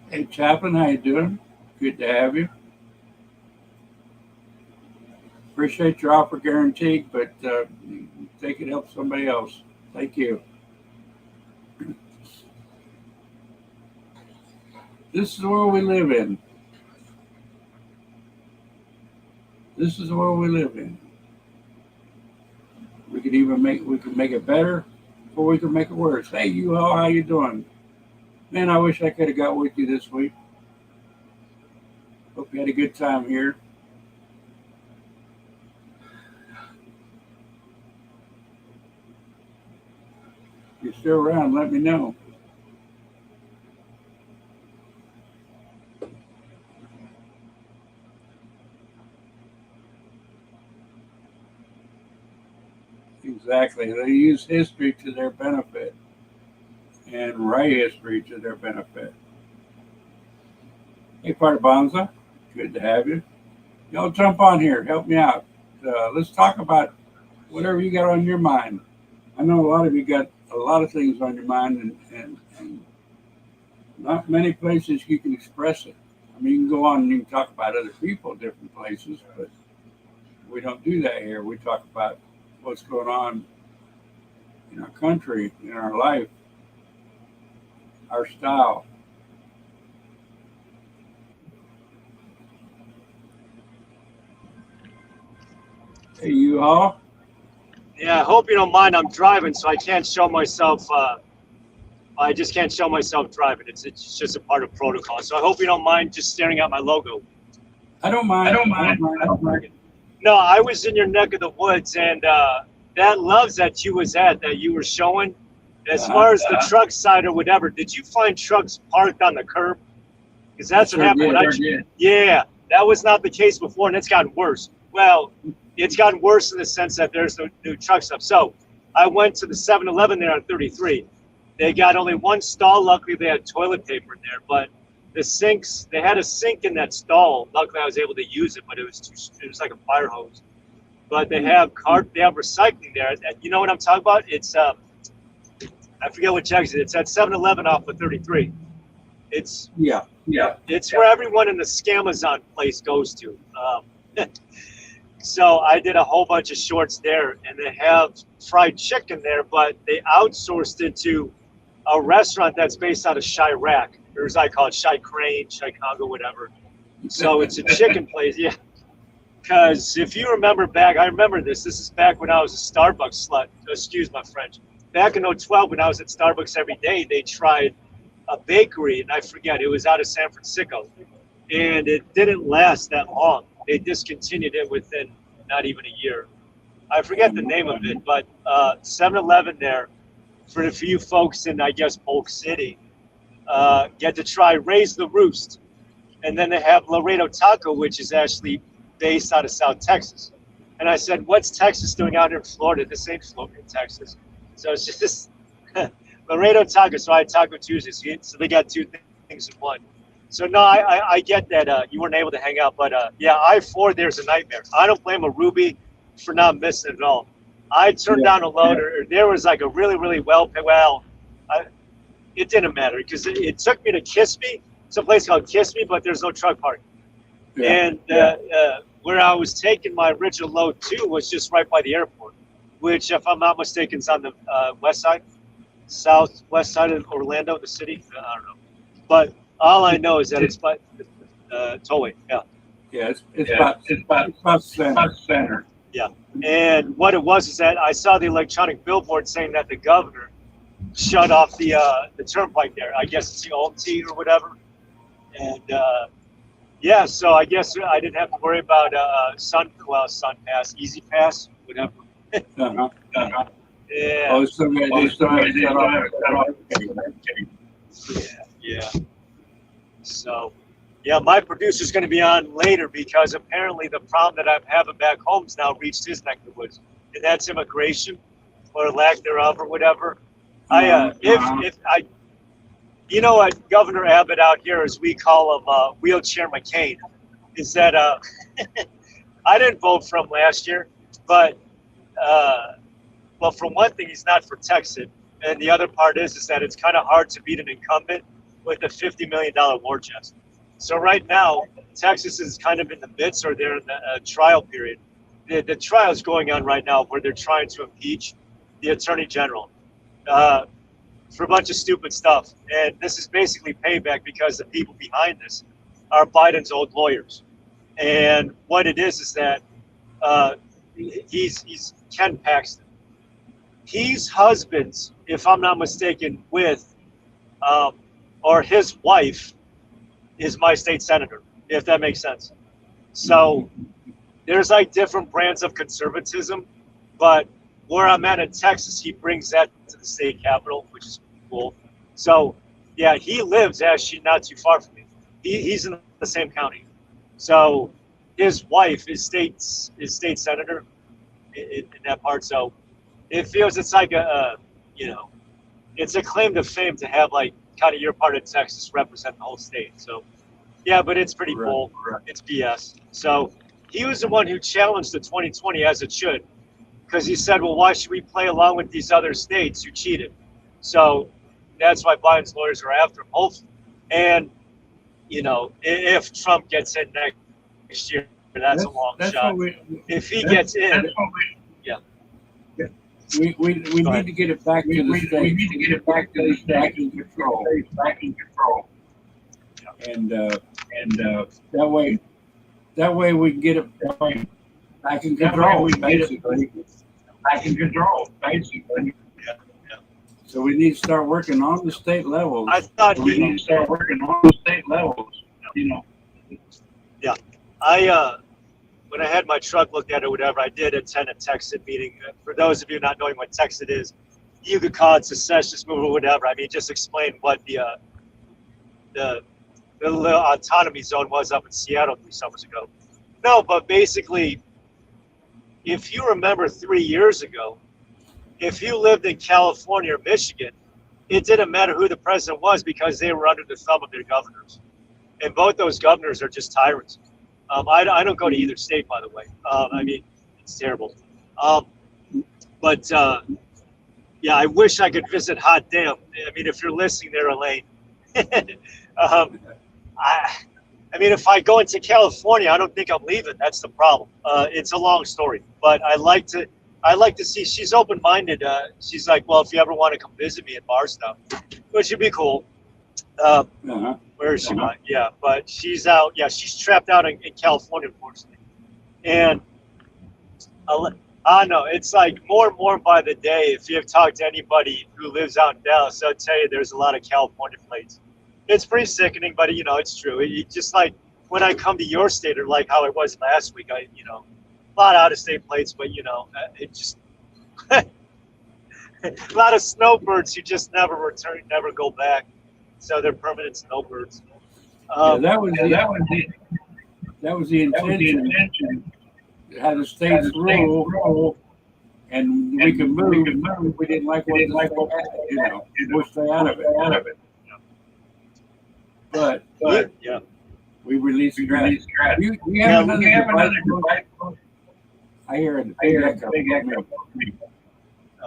Hey, Chaplain, how you doing? Good to have you. Appreciate your offer guaranteed, but take it help somebody else. Thank you. This is the world we live in. This is the world we live in. We can make it better, or we can make it worse. Hey, you all, how you doing? Man, I wish I could have got with you this week. Hope you had a good time here. If you're still around, let me know. Exactly. They use history to their benefit and write history to their benefit. Hey, Part Bonza, good to have you. Y'all jump on here. Help me out. Let's talk about whatever you got on your mind. I know a lot of you got a lot of things on your mind, and not many places you can express it. I mean, you can go on and you can talk about other people at different places, but we don't do that here. We talk about what's going on in our country, in our life, our style. Hey, you all. Yeah, I hope you don't mind. I'm driving, so I can't show myself. I just can't show myself driving. It's just a part of protocol. So I hope you don't mind just staring at my logo. I don't mind. I don't mind. No, I was in your neck of the woods, and that Loves that you was at, that you were showing, as far as the truck side or whatever, did you find trucks parked on the curb? Because that's what happened. Yeah, that was not the case before, and it's gotten worse. Well, it's gotten worse in the sense that there's no new truck stuff. So I went to the 7-Eleven there on 33. They got only one stall. Luckily, they had toilet paper in there, but the sinks, they had a sink in that stall. Luckily, I was able to use it, but it was like a fire hose. But they have they have recycling there. And you know what I'm talking about? It's I forget which exit. It's at 7-Eleven off of 33. It's It's where everyone in the Scamazon place goes to. So I did a whole bunch of shorts there, and they have fried chicken there, but they outsourced it to a restaurant that's based out of Chirac, or as I call it, Chi Crane, Chi Congo, whatever. So it's a chicken place, yeah. Because if you remember back, I remember this. This is back when I was a Starbucks slut. Excuse my French. Back in 2012, when I was at Starbucks every day, they tried a bakery, and I forget, it was out of San Francisco, and it didn't last that long. They discontinued it within not even a year. I forget the name of it, but 7-Eleven there, for you folks in, I guess, Polk City, get to try Raise the Roost. And then they have Laredo Taco, which is actually based out of South Texas. And I said, what's Texas doing out here in Florida? This ain't Florida in Texas. So it's just Laredo Taco. So I had Taco Tuesdays. So they got two things in one. So no, I get that you weren't able to hang out. But yeah, I-4 there's a nightmare. I don't blame a Ruby for not missing it at all. I turned down a load, or there was like a really, really it didn't matter because it took me to Kissimmee. It's a place called Kissimmee, but there's no truck parking. And where I was taking my original load to was just right by the airport, which, if I'm not mistaken, is on the west side, southwest side of Orlando, the city. I don't know. But all I know is that it's by tollway. Yeah, it's about center. Yeah. And what it was is that I saw the electronic billboard saying that the governor shut off the turnpike there. I guess it's the OMT or whatever. And yeah, so I guess I didn't have to worry about Sun Pass, Easy Pass, whatever. Yeah. Oh, they still have it shut off. Yeah. So, yeah, my producer's going to be on later because apparently the problem that I'm having back home's now reached his neck of the woods, and that's immigration or lack thereof or whatever. You know what, Governor Abbott out here, as we call him, Wheelchair McCain, is that I didn't vote for him last year, but well, for one thing, he's not for Texas, and the other part is that it's kind of hard to beat an incumbent with a $50 million war chest. So right now, Texas is kind of in the midst, or they're in the trial period. The trial is going on right now where they're trying to impeach the attorney general for a bunch of stupid stuff. And this is basically payback because the people behind this are Biden's old lawyers. And what it is that he's Ken Paxton. He's husbands, if I'm not mistaken, with or his wife is my state senator, if that makes sense. So there's like different brands of conservatism, but where I'm at in Texas, he brings that to the state capitol, which is cool. So yeah, he lives actually not too far from me. He's in the same county. So his wife is state senator in that part. So it feels it's like it's a claim to fame to have like kind of your part of Texas represent the whole state. So yeah, but it's pretty cool. It's BS. So he was the one who challenged the 2020 as it should, because he said, well, why should we play along with these other states who cheated? So that's why Biden's lawyers are after him. Hopefully. And, if Trump gets in next year, that's a long shot. If he gets in, we need to get it back to the state. We need to get it back to the state in control. Back in control. And that way we can get it back in control. Basically, back in control. Basically. Yeah. So we need to start working on the state levels. I thought we need to start working on the state levels. Yeah. When I had my truck looked at or whatever, I did attend a Texit meeting. For those of you not knowing what Texit is, you could call it secessionist movement or whatever. I mean, just explain what the little autonomy zone was up in Seattle 3 summers ago. No, but basically, if you remember 3 years ago, if you lived in California or Michigan, it didn't matter who the president was because they were under the thumb of their governors. and both those governors are just tyrants. I don't go to either state, by the way. I mean, it's terrible. But yeah, I wish I could visit Hot Dam. I mean, if you're listening there, Elaine. I mean, if I go into California, I don't think I'm leaving. That's the problem. It's a long story, but I like to see. She's open-minded. She's like, well, if you ever want to come visit me in Barstow, which would be cool. Where is she? Yeah, but she's out. Yeah, she's trapped out in California, unfortunately. And I know it's like more and more by the day. If you've talked to anybody who lives out in Dallas, they'll tell you there's a lot of California plates. It's pretty sickening, but it's true. It just like when I come to your state, or like how it was last week, a lot of out-of-state plates, but it just a lot of snowbirds who just never return, never go back. So they're permanent snowbirds. That was the intention. Had the states rule, and we could move. We didn't like what we'll stay out of it. But yeah, we released draft. We have another device. I hear a big echo.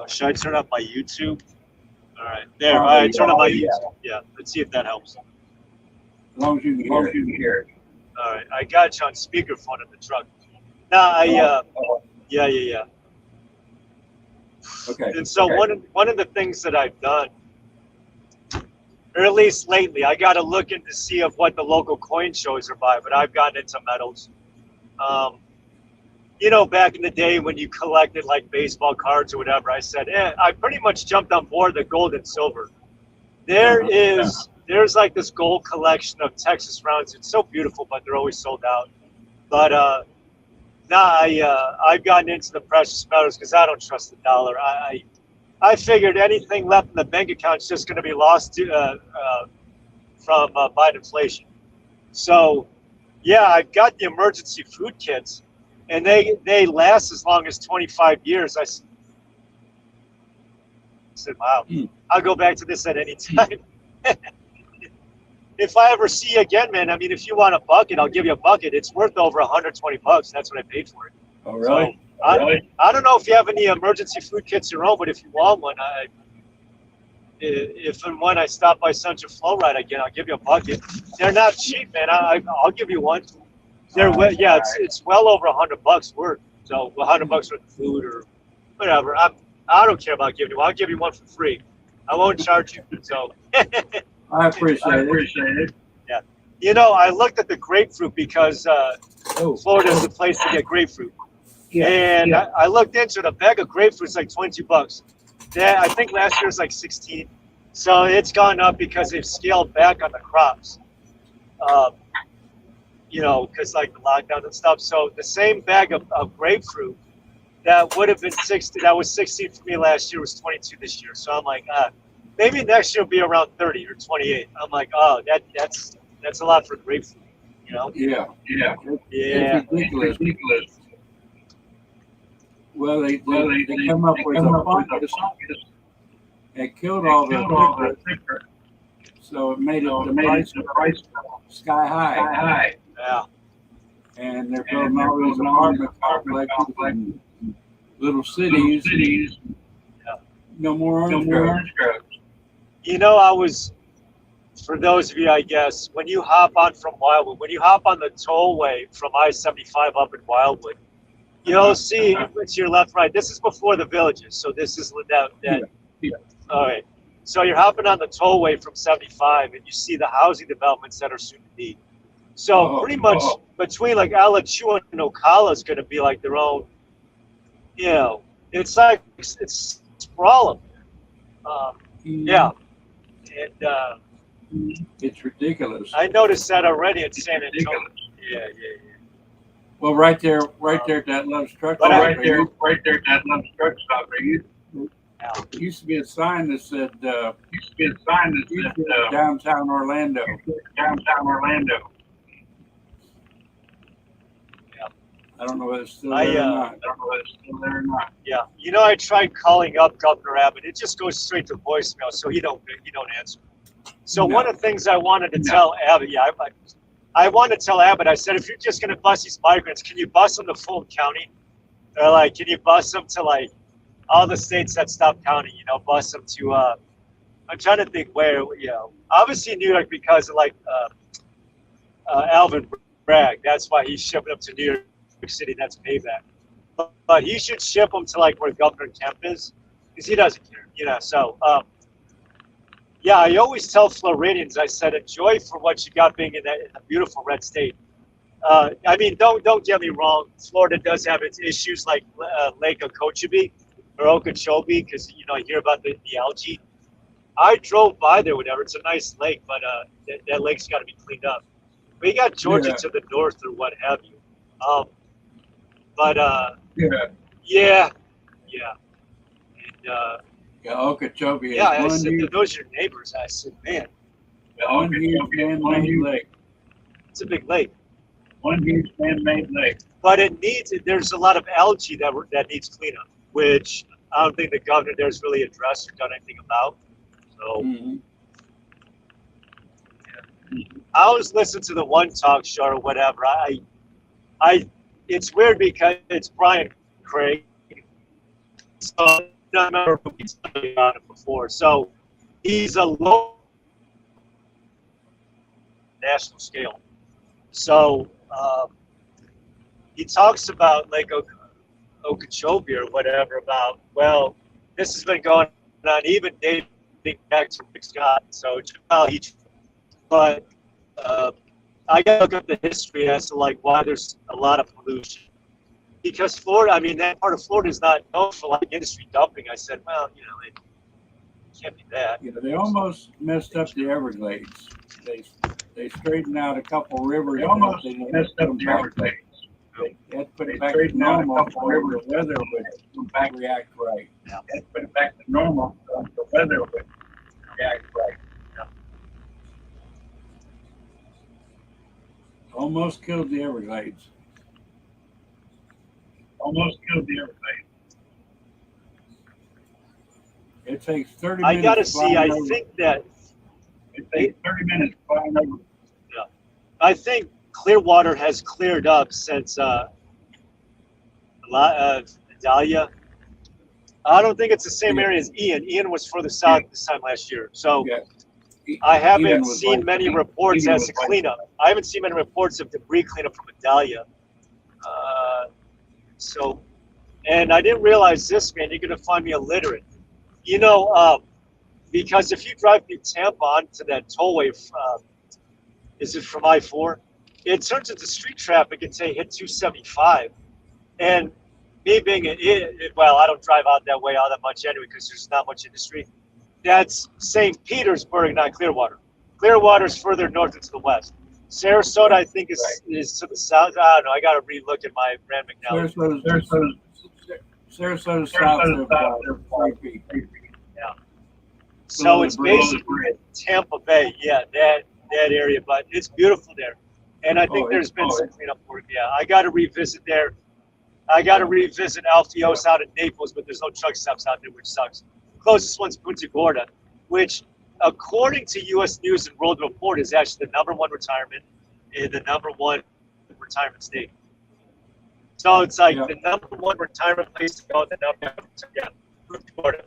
Should I turn up my YouTube? All right, there. All right, turn up my YouTube. Yeah, let's see if that helps. As long as you can hear it. All right, I got you on speakerphone in the truck. Nah, yeah. Okay. And so one of the things that I've done, or at least lately, I got to look in to see of what the local coin shows are by, but I've gotten into metals. Back in the day when you collected like baseball cards or whatever, I said, I pretty much jumped on board the gold and silver. There's like this gold collection of Texas rounds. It's so beautiful, but they're always sold out. But I've gotten into the precious metals because I don't trust the dollar. I figured anything left in the bank account is just going to be lost from buying inflation. So, yeah, I've got the emergency food kits, and they last as long as 25 years. I said, wow, I'll go back to this at any time. If I ever see you again, man, I mean, if you want a bucket, I'll give you a bucket. It's worth over $120. That's what I paid for it. Oh, really? So, I don't know if you have any emergency food kits your own, but if you want one, if and when I stop by Central Flow Ride again, I'll give you a bucket. They're not cheap, man. I'll give you one. It's well over $100 worth. So $100 worth of food or whatever. I don't care about giving you one. I'll give you one for free. I won't charge you. So. I appreciate it. Yeah. I looked at the grapefruit because Florida is the place to get grapefruit. Yeah. And I looked into it. A bag of grapefruit is like $22. I think last year was like 16. So it's gone up because they've scaled back on the crops. Because like the lockdown and stuff. So the same bag of grapefruit that would have been 60, that was 16 for me last year, was 22 this year. So I'm like, maybe next year will be around 30 or 28. I'm like, oh, that's a lot for grapefruit, Yeah. It's ridiculous. Well, they come up with a fungus that killed all the thicker. So it made the price sky high. Yeah. And they're building all these apartment complexes in little cities. No more orange groves. I was, for those of you, I guess, when you hop on from Wildwood, when you hop on the tollway from I-75 up in Wildwood, you'll see to your left, right. This is before the villages, so this is that. All right. So you're hopping on the tollway from 75, and you see the housing developments that are soon to be. So pretty much between like Alachua and Ocala is going to be like their own, it's like, it's sprawling. Yeah. And it's ridiculous. I noticed that already in San Antonio. Yeah. Well, right there at that Love's truck stop. Right there at that Love's truck stop. There used to be a sign that said downtown Orlando. Yeah. I don't know whether it's still there or not. Yeah. I tried calling up Governor Abbott. It just goes straight to voicemail, so he don't answer. So one of the things I wanted to tell Abbott, I want to tell Abbott, I said, if you're just going to bus these migrants, can you bus them to Fulton County? Or like, can you bus them to like all the states that stop counting, you know, bus them to, I'm trying to think where, you know, obviously New York because of like Alvin Bragg. That's why he's shipping them to New York City. That's payback. But he should ship them to like where Governor Kemp is because he doesn't care, you know. So, yeah, I always tell Floridians, I said, enjoy for what you got being in a beautiful red state. I mean, don't get me wrong. Florida does have its issues like Lake Okeechobee or Okeechobee because, you know, I hear about the algae. I drove by there, whatever. It's a nice lake, but that lake's got to be cleaned up. We got Georgia to the north or what have you. But yeah. And, Okeechobee is yeah, I one said, huge, those are your neighbors. I said, man, one huge man-made lake. it's a big lake. One huge man-made lake. But it needs, there's a lot of algae that needs cleanup, which I don't think the governor there's really addressed or done anything about. So I always listen to the one talk show or whatever. It's weird because it's Brian Craig. So I don't remember who he's talking about it before. So he's a low national scale. So he talks about Lake Okeechobee or whatever about, well, this has been going on even dating back to Rick Scott. So, but I got to look up the history as to like why there's a lot of pollution. Because Florida, I mean, that part of Florida is not known for like industry dumping. I said, well, you know, it can't be that. You know, they almost messed up the Everglades. They straightened out a couple rivers. They almost messed up the Everglades. They had to put it back to normal so the weather would react right. Yeah. They had to put it back to normal so the weather would react right. Yeah. Almost killed the Everglades. Almost killed the Everglades. It takes 30 minutes. I got to see, I think that. It takes 30 minutes flying over. Yeah. I think Clearwater has cleared up since Dahlia. I don't think it's the same area as Ian. Ian was further south this time last year. So I haven't seen many reports as to cleanup. I haven't seen many reports of debris cleanup from Dahlia. So, and I didn't realize this, man. You're going to find me illiterate. You know, because if you drive through Tampa onto that tollway, is it from I-4? It turns into street traffic and say hit 275. And me being well, I don't drive out that way all that much anyway because there's not much industry. That's St. Petersburg, not Clearwater. Clearwater's further north and to the west. Sarasota, I think, is to the south. I don't know. I got to re-look at my Rand McNally. Sarasota's south of 5 feet. Yeah. So it's basically Tampa Bay. Yeah, that area. But it's beautiful there. And I think there's been some cleanup work. Yeah, I got to revisit there. I got to revisit Alfios out in Naples, but there's no truck stops out there, which sucks. The closest one's Punta Gorda, which, according to U.S. News and World Report, is actually the #1 retirement and the #1 retirement state. So it's like the #1 retirement place to go. The Punta Gorda.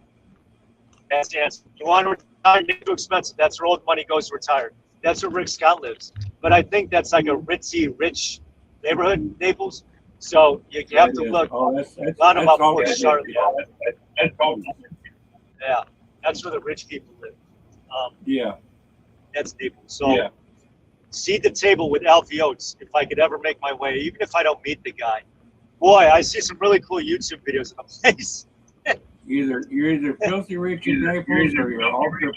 That's the answer. You want to retire? It's too expensive. That's where old money goes to retire. That's where Rick Scott lives. But I think that's like a ritzy, rich neighborhood, Naples. So you have to look. Roundabout Port Charlotte. Yeah, that's where the rich people live. That's Naples. So seed the table with Alfie Oates if I could ever make my way, even if I don't meet the guy. Boy, I see some really cool YouTube videos of the place. You're either filthy rich in Naples or you're ultra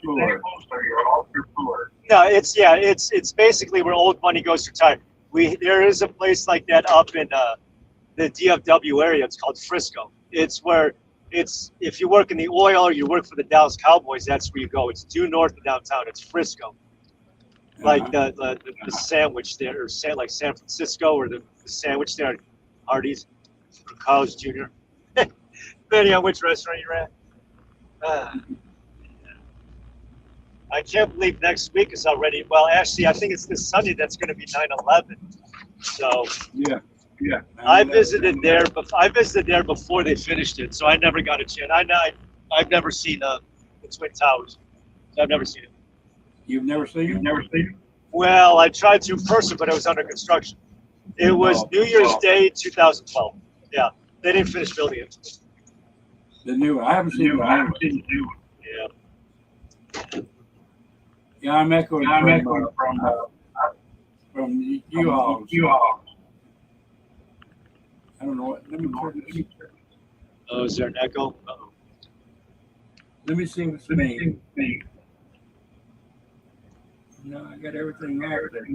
poor. No, it's basically where old money goes to retire. There is a place like that up in the DFW area. It's called Frisco. It's where if you work in the oil or you work for the Dallas Cowboys, that's where you go. It's due north of downtown. It's Frisco, like the sandwich there, or like San Francisco, or the sandwich there at Hardee's or Carl's Jr. Depending on which restaurant you're at. I can't believe next week is already. Well, actually, I think it's this Sunday that's going to be 9/11. So Yeah. I visited there. I visited there before they finished it, so I never got a chance. I've never seen the Twin Towers. I've never seen it. You've never seen it? Well, I tried to in person, but it was under construction. It was New Year's Day, 2012. Yeah, they didn't finish building it. The new one. I haven't seen the new one. Yeah. Yeah, I'm echoing from you all. I don't know what. Let me turn this. Oh, is there an echo? Uh-oh. Let me see what's me. No, I got everything out there.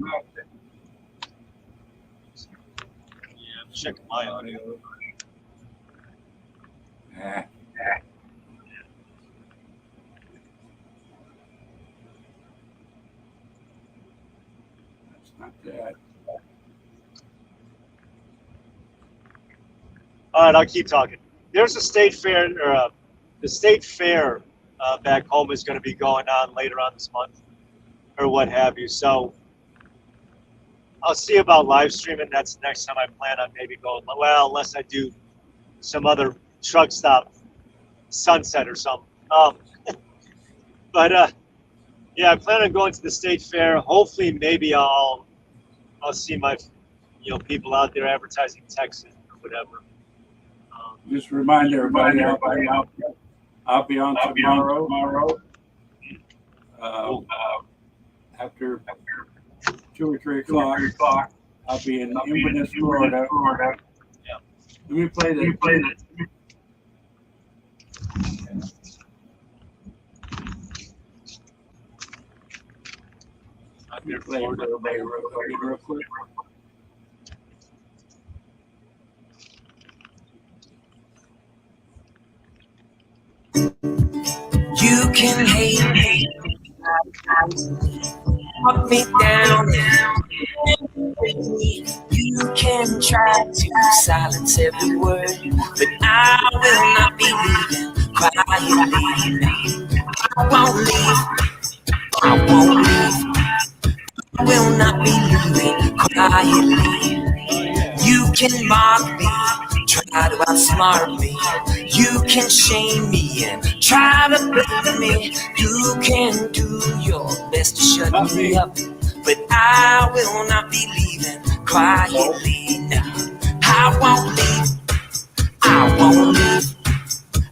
Yeah, I'm checking my audio. Ah. That's not that. All right, I'll keep talking. There's a state fair, or the state fair back home is going to be going on later on this month, or what have you. So I'll see about live streaming. That's the next time I plan on maybe going. Well, unless I do some other truck stop, Sunset or something. But yeah, I plan on going to the state fair. Hopefully, maybe I'll see my people out there advertising Texas or whatever. Just remind everybody I'll be on tomorrow. After 2 or 3 o'clock, I'll be in Inverness, Florida. Yeah. Let me play that. I'm here, Play it Florida. real quick. You can hate me, knock me down. You can try to silence every word, but I will not be leaving quietly. I won't leave. I will not be leaving quietly. You can mock me, try to outsmart me. You can shame me and try to blame me. You can do your best to shut me up, but I will not be leaving quietly. No, I won't leave.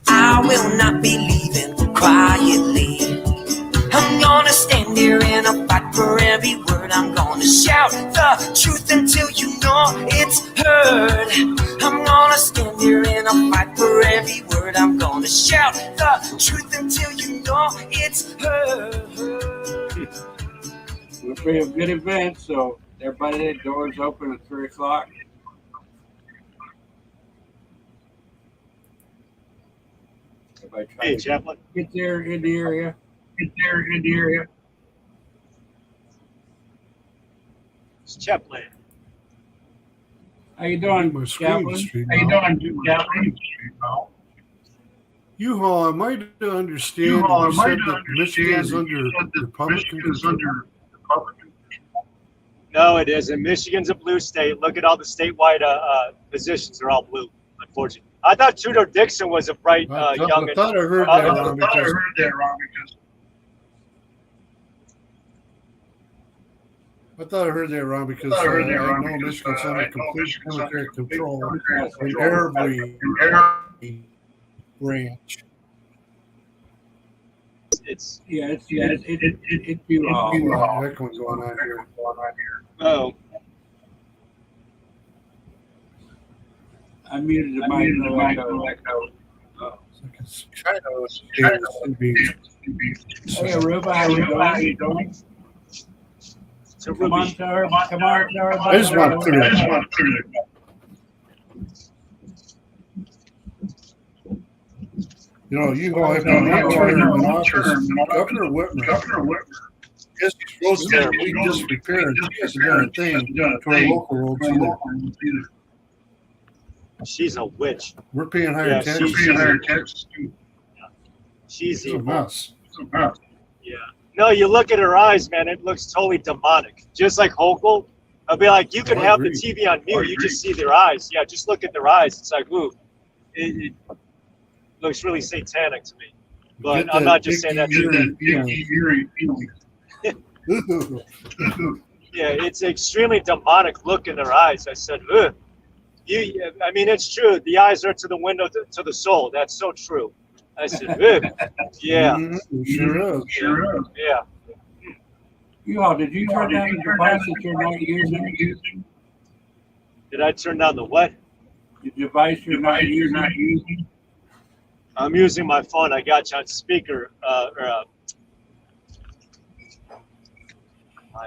I will not be leaving quietly. I'm gonna stand here and I'll fight for every word. I'm gonna shout the truth until you know it's heard. I'm gonna stand here and I'll fight for every word. I'm gonna shout the truth until you know it's heard. It'll be a good event, so everybody, the doors open at 3 o'clock. Everybody try Hey, to Chaplain. get there in the area. It's Chaplain. How you doing, My Chaplain? screen How you doing, Chaplain? U-Haul, am I to understand that you said that Michigan is under Republican control? No, it isn't. Michigan's a blue state. Look at all the statewide positions are all blue, unfortunately. I thought Tudor Dixon was a bright I young. thought I heard that wrong because I know Michigan's under complete Democratic control in every branch. It's It's you all. Echoing going on here. oh, I muted the mic. It's kind of Hey, Aruba, how you doing? it's a Come on, Ruby. sir. Come on, sir. I just want to clear it. You know, U-Haul have been one term in office. Governor Whitmer, yes, he's supposed to be disrepaired. He hasn't done a thing to our local roads either. She's a witch. We're paying higher Yeah, taxes. She's It's a evil. mess. Yeah. No, you look at her eyes, man. It looks totally demonic, just like Hochul. I'll be like, you can I have the agree. TV on mute. You just see their eyes. Yeah, just look at their eyes. It's like, ooh, it looks really satanic to me. But Get I'm that not just saying that. eerie feeling. Yeah, it's an extremely demonic look in their eyes. I said, ugh. I mean, it's true. The eyes are to the window to the soul. That's so true. I said, ugh. Yeah, Mhm, it sure is. yeah. You all, did you turn down the device that you're not using? Did I turn down the what? The device you're not using? I'm using my phone. I got you on speaker.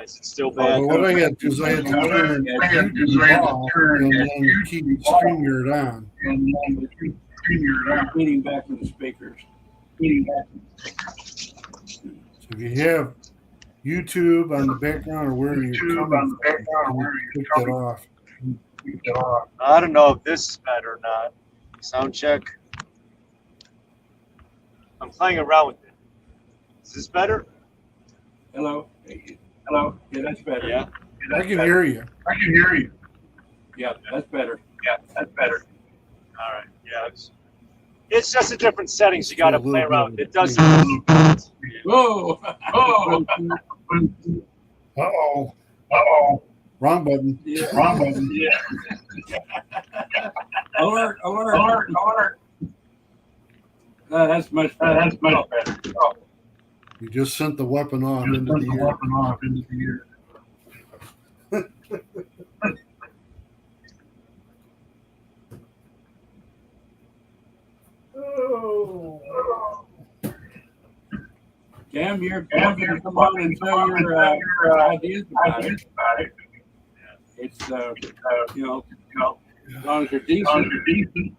Is it still bad? Well, what I had to do is I had to turn YouTube off and then keep StreamYard on. Leaning back to the speakers. So if you have YouTube on the background or where you're coming from, you take that off. I don't know if this is better or not. Sound check. I'm playing around with it. Is this better? Hello? Hello? Yeah, that's better. Yeah. I can hear you. Yeah, that's better. All right. Yeah. It's just a different settings you got to It's a play little around. bit It does. Whoa! Uh-oh. Wrong button. Yeah. Alert! That's much better. You just sent the weapon off into the air. Cam, you're going to come on and tell your ideas about it. It's, you know, as long as you're decent.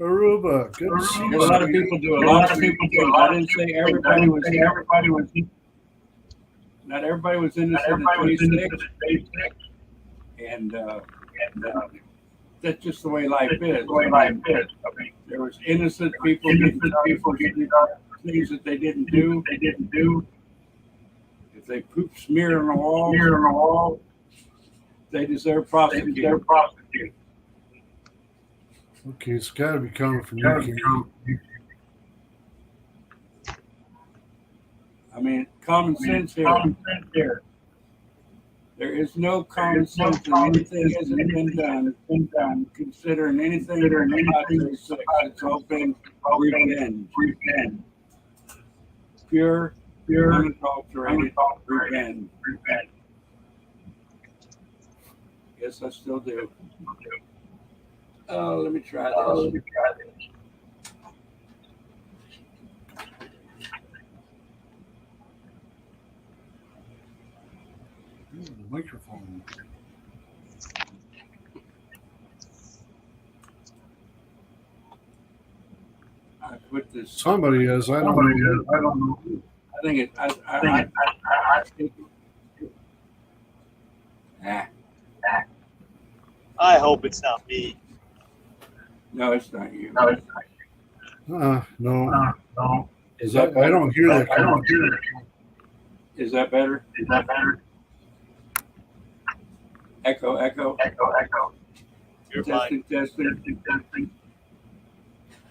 Aruba, good to see A you. lot of people do. A lot of people do. I didn't say everybody was. Not everybody was innocent at 26. And that's just the way life is. There was innocent people did things that they didn't do. If they poop smear on the wall, they deserve prosecution. Okay, it's got to be coming from you. I mean, common sense here. There is no common sense in anything hasn't been done. Considering anything about 36, it's all been revenge. Pure, unadulterated revenge. Yes, I still do. Oh, let me try this. The microphone. I put this. Somebody is. I don't know. I think it. I hope it's not me. No, it's not you. No. Is that I better? don't hear that. Is that better? Echo. You're fine. Testing.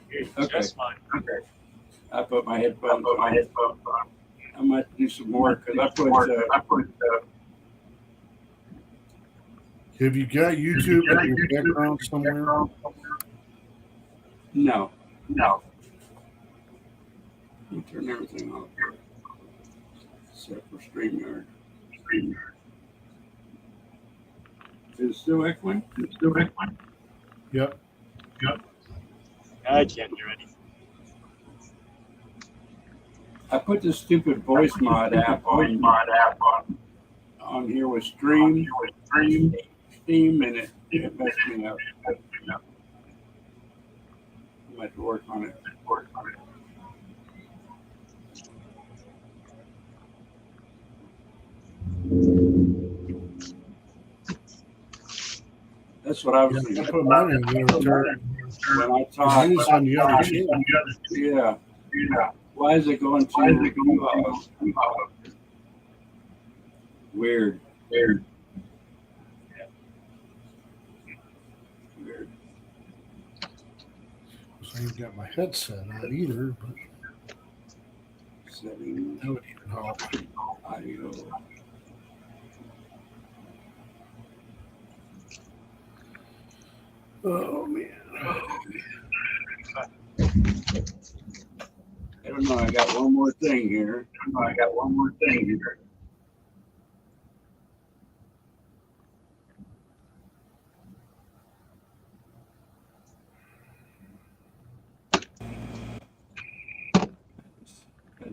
You're Okay. just fine. I put my headphones on. I might do some more because I put. Have you got YouTube in your background somewhere? No. I'll turn everything off except for StreamYard. Is it still echoing? Yep. I can't hear anything. I put this stupid voice mod app on here with Steam, and it messed me up. I have to work on it. That's what I was I thinking. put mine in there. When I talk, Mine is on the other channel. yeah. Why is it going to? Weird. Weird. I ain't got my headset on either, but Settings. that would even help. Audio. Oh man. I don't know. I got one more thing here.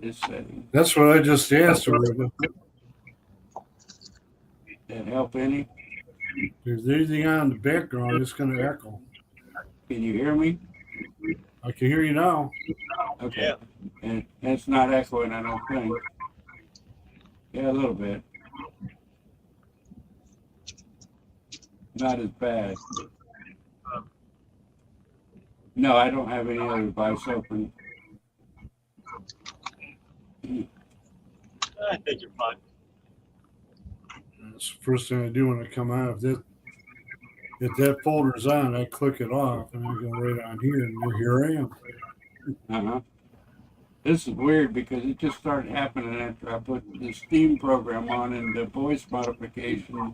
This setting. That's what I just asked her. If That help any? there's anything on in the background, it's going to echo. Can you hear me? I can hear you now. Okay. Yeah. And it's not echoing, I don't think. Yeah, a little bit. Not as bad. No, I don't have any other device open. I think you're fine. That's the first thing I do when I come out. If that folder's on, I click it off and I go right on here, and here I am. Uh-huh. This is weird because it just started happening after I put the Steam program on and the voice modification,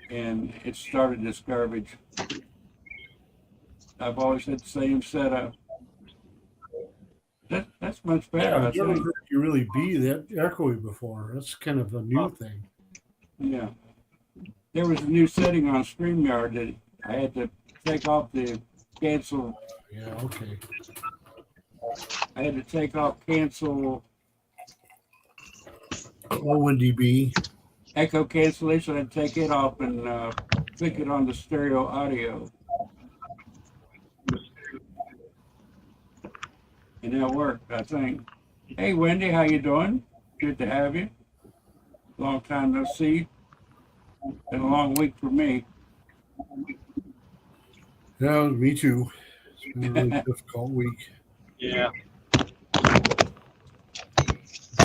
and it started this garbage. I've always had the same setup. That's much Yeah, better, I I've never think. heard you really be that echoey before. That's kind of a new thing. Yeah. There was a new setting on StreamYard that I had to take off the cancel. Yeah, okay. I had to take off cancel ONDB. echo cancellation. I had to take it off and click it on the stereo audio. And that worked, I think. Hey, Wendy, how you doing? Good to have you. Long time no see. Been a long week for me. Yeah, me too. It's been a really difficult week. Yeah.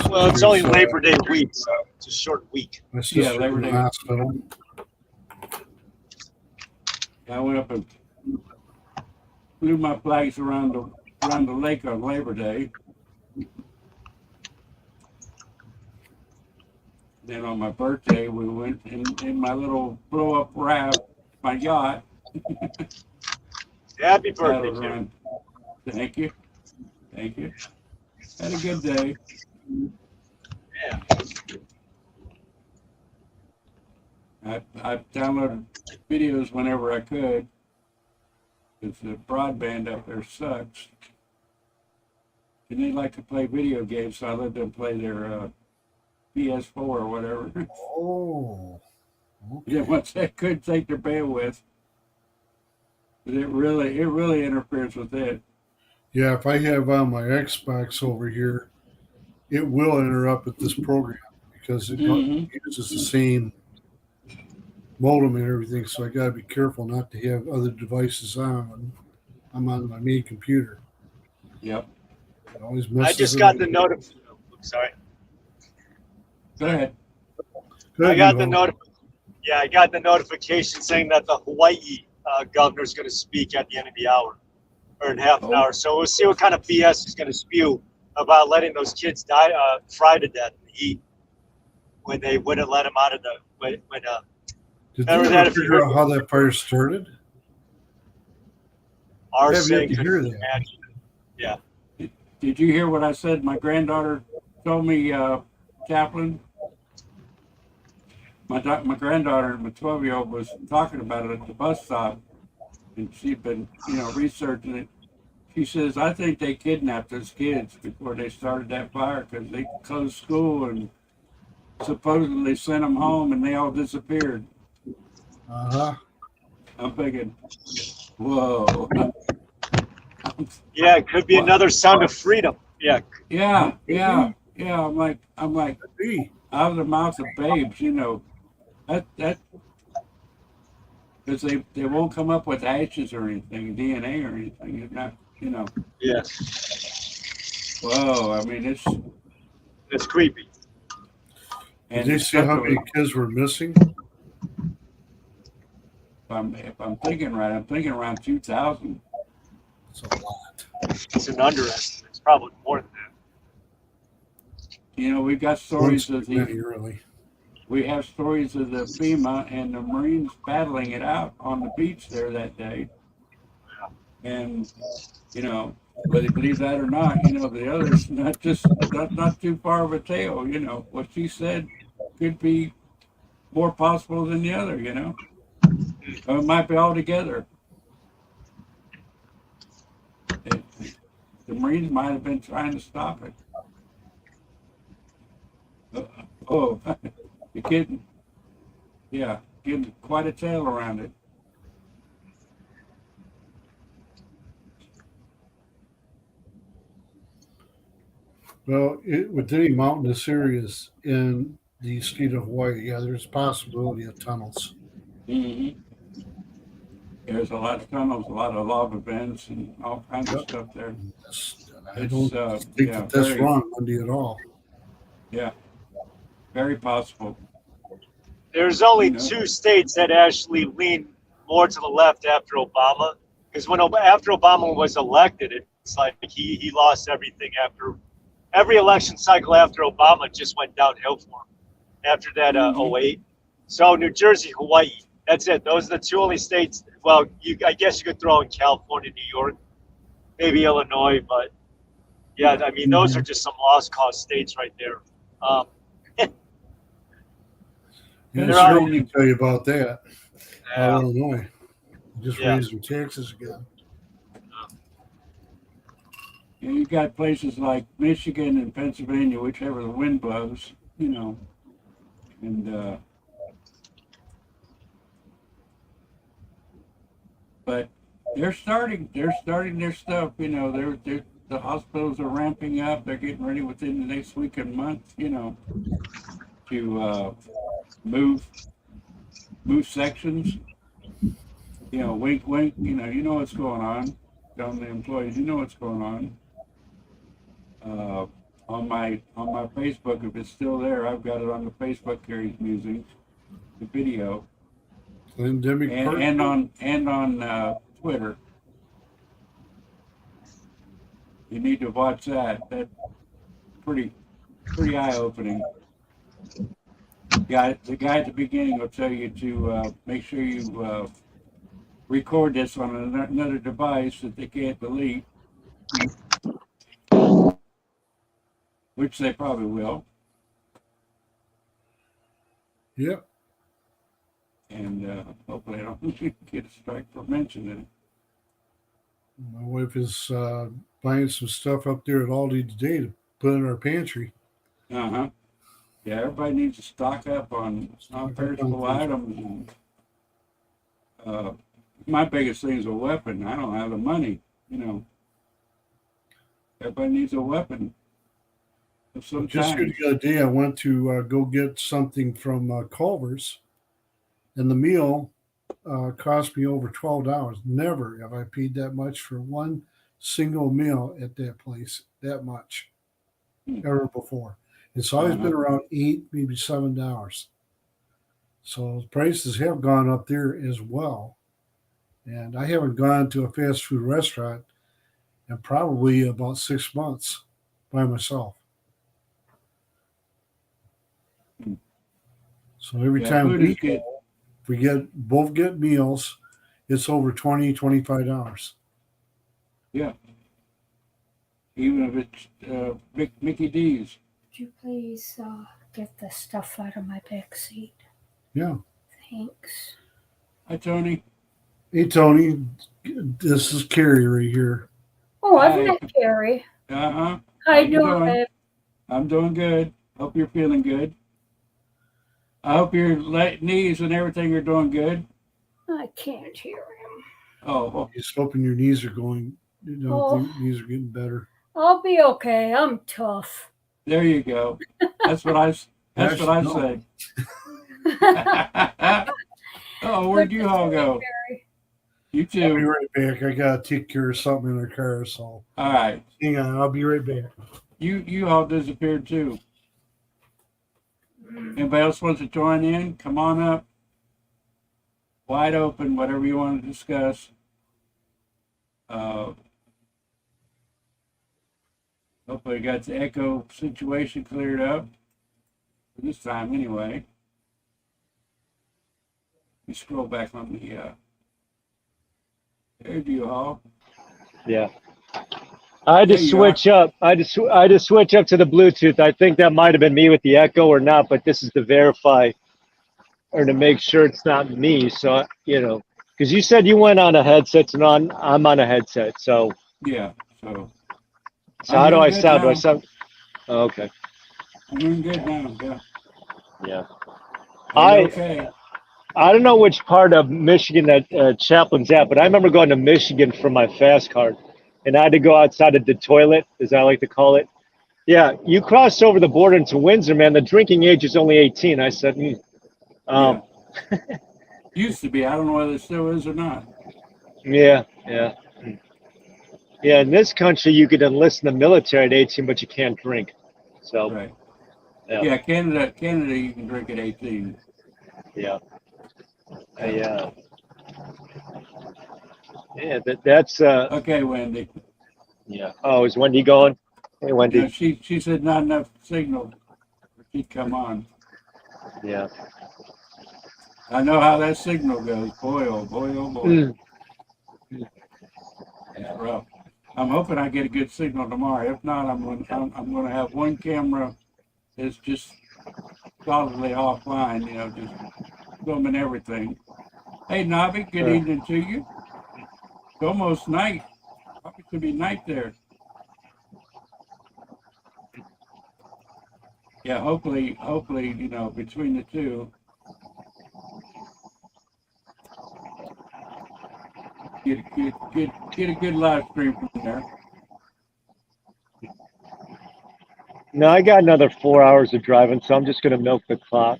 Well, it's only Labor Day week, so it's a short week. My sister's Labor in the Day. hospital. I went up and flew my flags around the lake on Labor Day. Then on my birthday, we went in my little blow-up raft, my yacht. Happy birthday, Paddled Kim. around. Thank you. Thank you. Had a good day. Yeah. I downloaded videos whenever I could because the broadband up there sucks. And they like to play video games, so I let them play their PS4 or whatever. Oh. Okay. Yeah, once they could take their bandwidth, but it really interferes with it. Yeah, if I have my Xbox over here, it will interrupt with this program because it Mhm. uses the same modem and everything. So I got to be careful not to have other devices on when I'm on my main computer. Yep. It always I messes just it got up. the notification. Sorry. Go ahead. Good, I got you the know. I got the notification saying that the Hawaii governor is going to speak at the end of the hour, or in half an Oh. hour. So we'll see what kind of BS he's going to spew about letting those kids die, fry to death in the heat when they wouldn't let them out of the Did remember you that ever if you figure heard- out how that fire started? our I have yet saying. to hear that. Did you hear what I said? My granddaughter told me, Chaplain. My granddaughter, my 12-year-old, was talking about it at the bus stop, and she'd been, researching it. She says, I think they kidnapped those kids before they started that fire because they closed school and supposedly sent them home and they all disappeared. Uh-huh. I'm thinking, whoa. Yeah, it could be What? another sound of freedom. Yeah, Yeah. I'm like, Hey, out of the mouth of babes, that because they won't come up with ashes or anything, DNA or anything. It's not, yeah. Whoa, I mean, It's creepy. Did they say how many kids were missing? If I'm thinking right, I'm thinking around 2,000. It's a lot. It's an underestimate. It's probably more than that. You know, we've got stories of Many, really. we have stories of the FEMA and the Marines battling it out on the beach there that day. And, you know, whether you believe that or not, you know, the others not too far of a tale. You know, what she said could be more possible than the other, you know. Or it might be all together. The Marines might have been trying to stop it. Oh, you're kidding. Yeah, getting quite a tale around it. Well, with any mountainous areas in the state of Hawaii, yeah, there's a possibility of tunnels. Mm-hmm. There's a lot of tunnels, a lot of lava vents, and all kinds of stuff there. I don't think that that's wrong, Monday, at all. Yeah, very possible. There's only two states that actually lean more to the left after Obama, because after Obama was elected, it's like he lost everything after every election cycle after Obama just went downhill for him after that 08. So New Jersey, Hawaii, that's it. Those are the two only states. Well, I guess you could throw in California, New York, maybe Illinois, but yeah, I mean, those are just some lost cause states right there. Yeah, I can tell you about that. Illinois just raised their taxes again. You got places like Michigan and Pennsylvania, whichever the wind blows, you know, and but they're starting their stuff. You know, the hospitals are ramping up. They're getting ready within the next week and month, you know, to move sections. You know, wink, wink. You know what's going on. Telling the employees, you know what's going on. On my Facebook, if it's still there, I've got it on the Facebook Carries Musings, the video, and on Twitter. You need to watch that. That's pretty eye opening. The guy at the beginning will tell you to make sure you record this on another device that they can't delete, which they probably will. Yep. And hopefully I don't get a strike for mentioning it. My wife is buying some stuff up there at Aldi today to put in our pantry. Yeah, everybody needs to stock up on non-perishable items. And my biggest thing is a weapon. I don't have the money, you know. Everybody needs a weapon of some Just kind. the other day, I went to go get something from Culver's, and the meal cost me over $12. Never have I paid that much for one single meal at that place, that much, ever before. It's always been around $8, maybe $7. So prices have gone up there as well. And I haven't gone to a fast food restaurant in probably about 6 months by myself. So every time we both get meals, it's over $20, $25. Yeah. Even if it's Mickey D's. Could you please get the stuff out of my back seat? Yeah. Thanks. Hi, Tony. Hey, Tony. This is Carrie right here. Oh, I've met Carrie. Uh-huh. How you doing, babe? I'm doing good. Hope you're feeling good. I hope your knees and everything are doing good. I can't hear him. Oh. Just hoping your knees are going, knees are getting better. I'll be okay. I'm tough. There you go. That's what I say. Oh, where'd you all go? You I'll be too. right back. I gotta take care of something in the car, so All right. hang on. I'll be right back. You all disappeared too. Anybody else wants to join in? Come on up. Wide open, whatever you want to discuss. Hopefully, we got the echo situation cleared up this time, anyway. You scroll back on the. There you all. Yeah. I had to There you switch up. I had to switch up to the Bluetooth. I think that might have been me with the echo or not, but this is to verify or to make sure it's not me. So because you said you went on a headset, and I'm on a headset. So Yeah. So how I'm do doing I good sound? Do I now. sound? Oh, okay. I'm doing good now. Yeah. Yeah. Are you okay? I don't know which part of Michigan that Chaplin's at, but I remember going to Michigan for my fast card, and I had to go outside of the toilet, as I like to call it. Yeah, you crossed over the border into Windsor, man. The drinking age is only 18. I said, Yeah. Used to be. I don't know whether it still is or not. yeah. In this country, you could enlist in the military at 18, but you can't drink. So, Right. Yeah. Yeah. Canada, you can drink at 18. yeah. That's Okay, Wendy. yeah. Oh, is Wendy going? Hey, Wendy. Yeah, she said not enough signal. She'd come on. Yeah. I know how that signal goes. Boy, oh boy, oh boy. Mm. It's rough. I'm hoping I get a good signal tomorrow. If not, I'm going to have one camera that's just solidly offline. Just filming everything. Hey, Nobby, good evening to you. It's almost night. Probably could be night there. Yeah, hopefully, between the two, get a good live stream from there. No, I got another 4 hours of driving, so I'm just gonna milk the clock.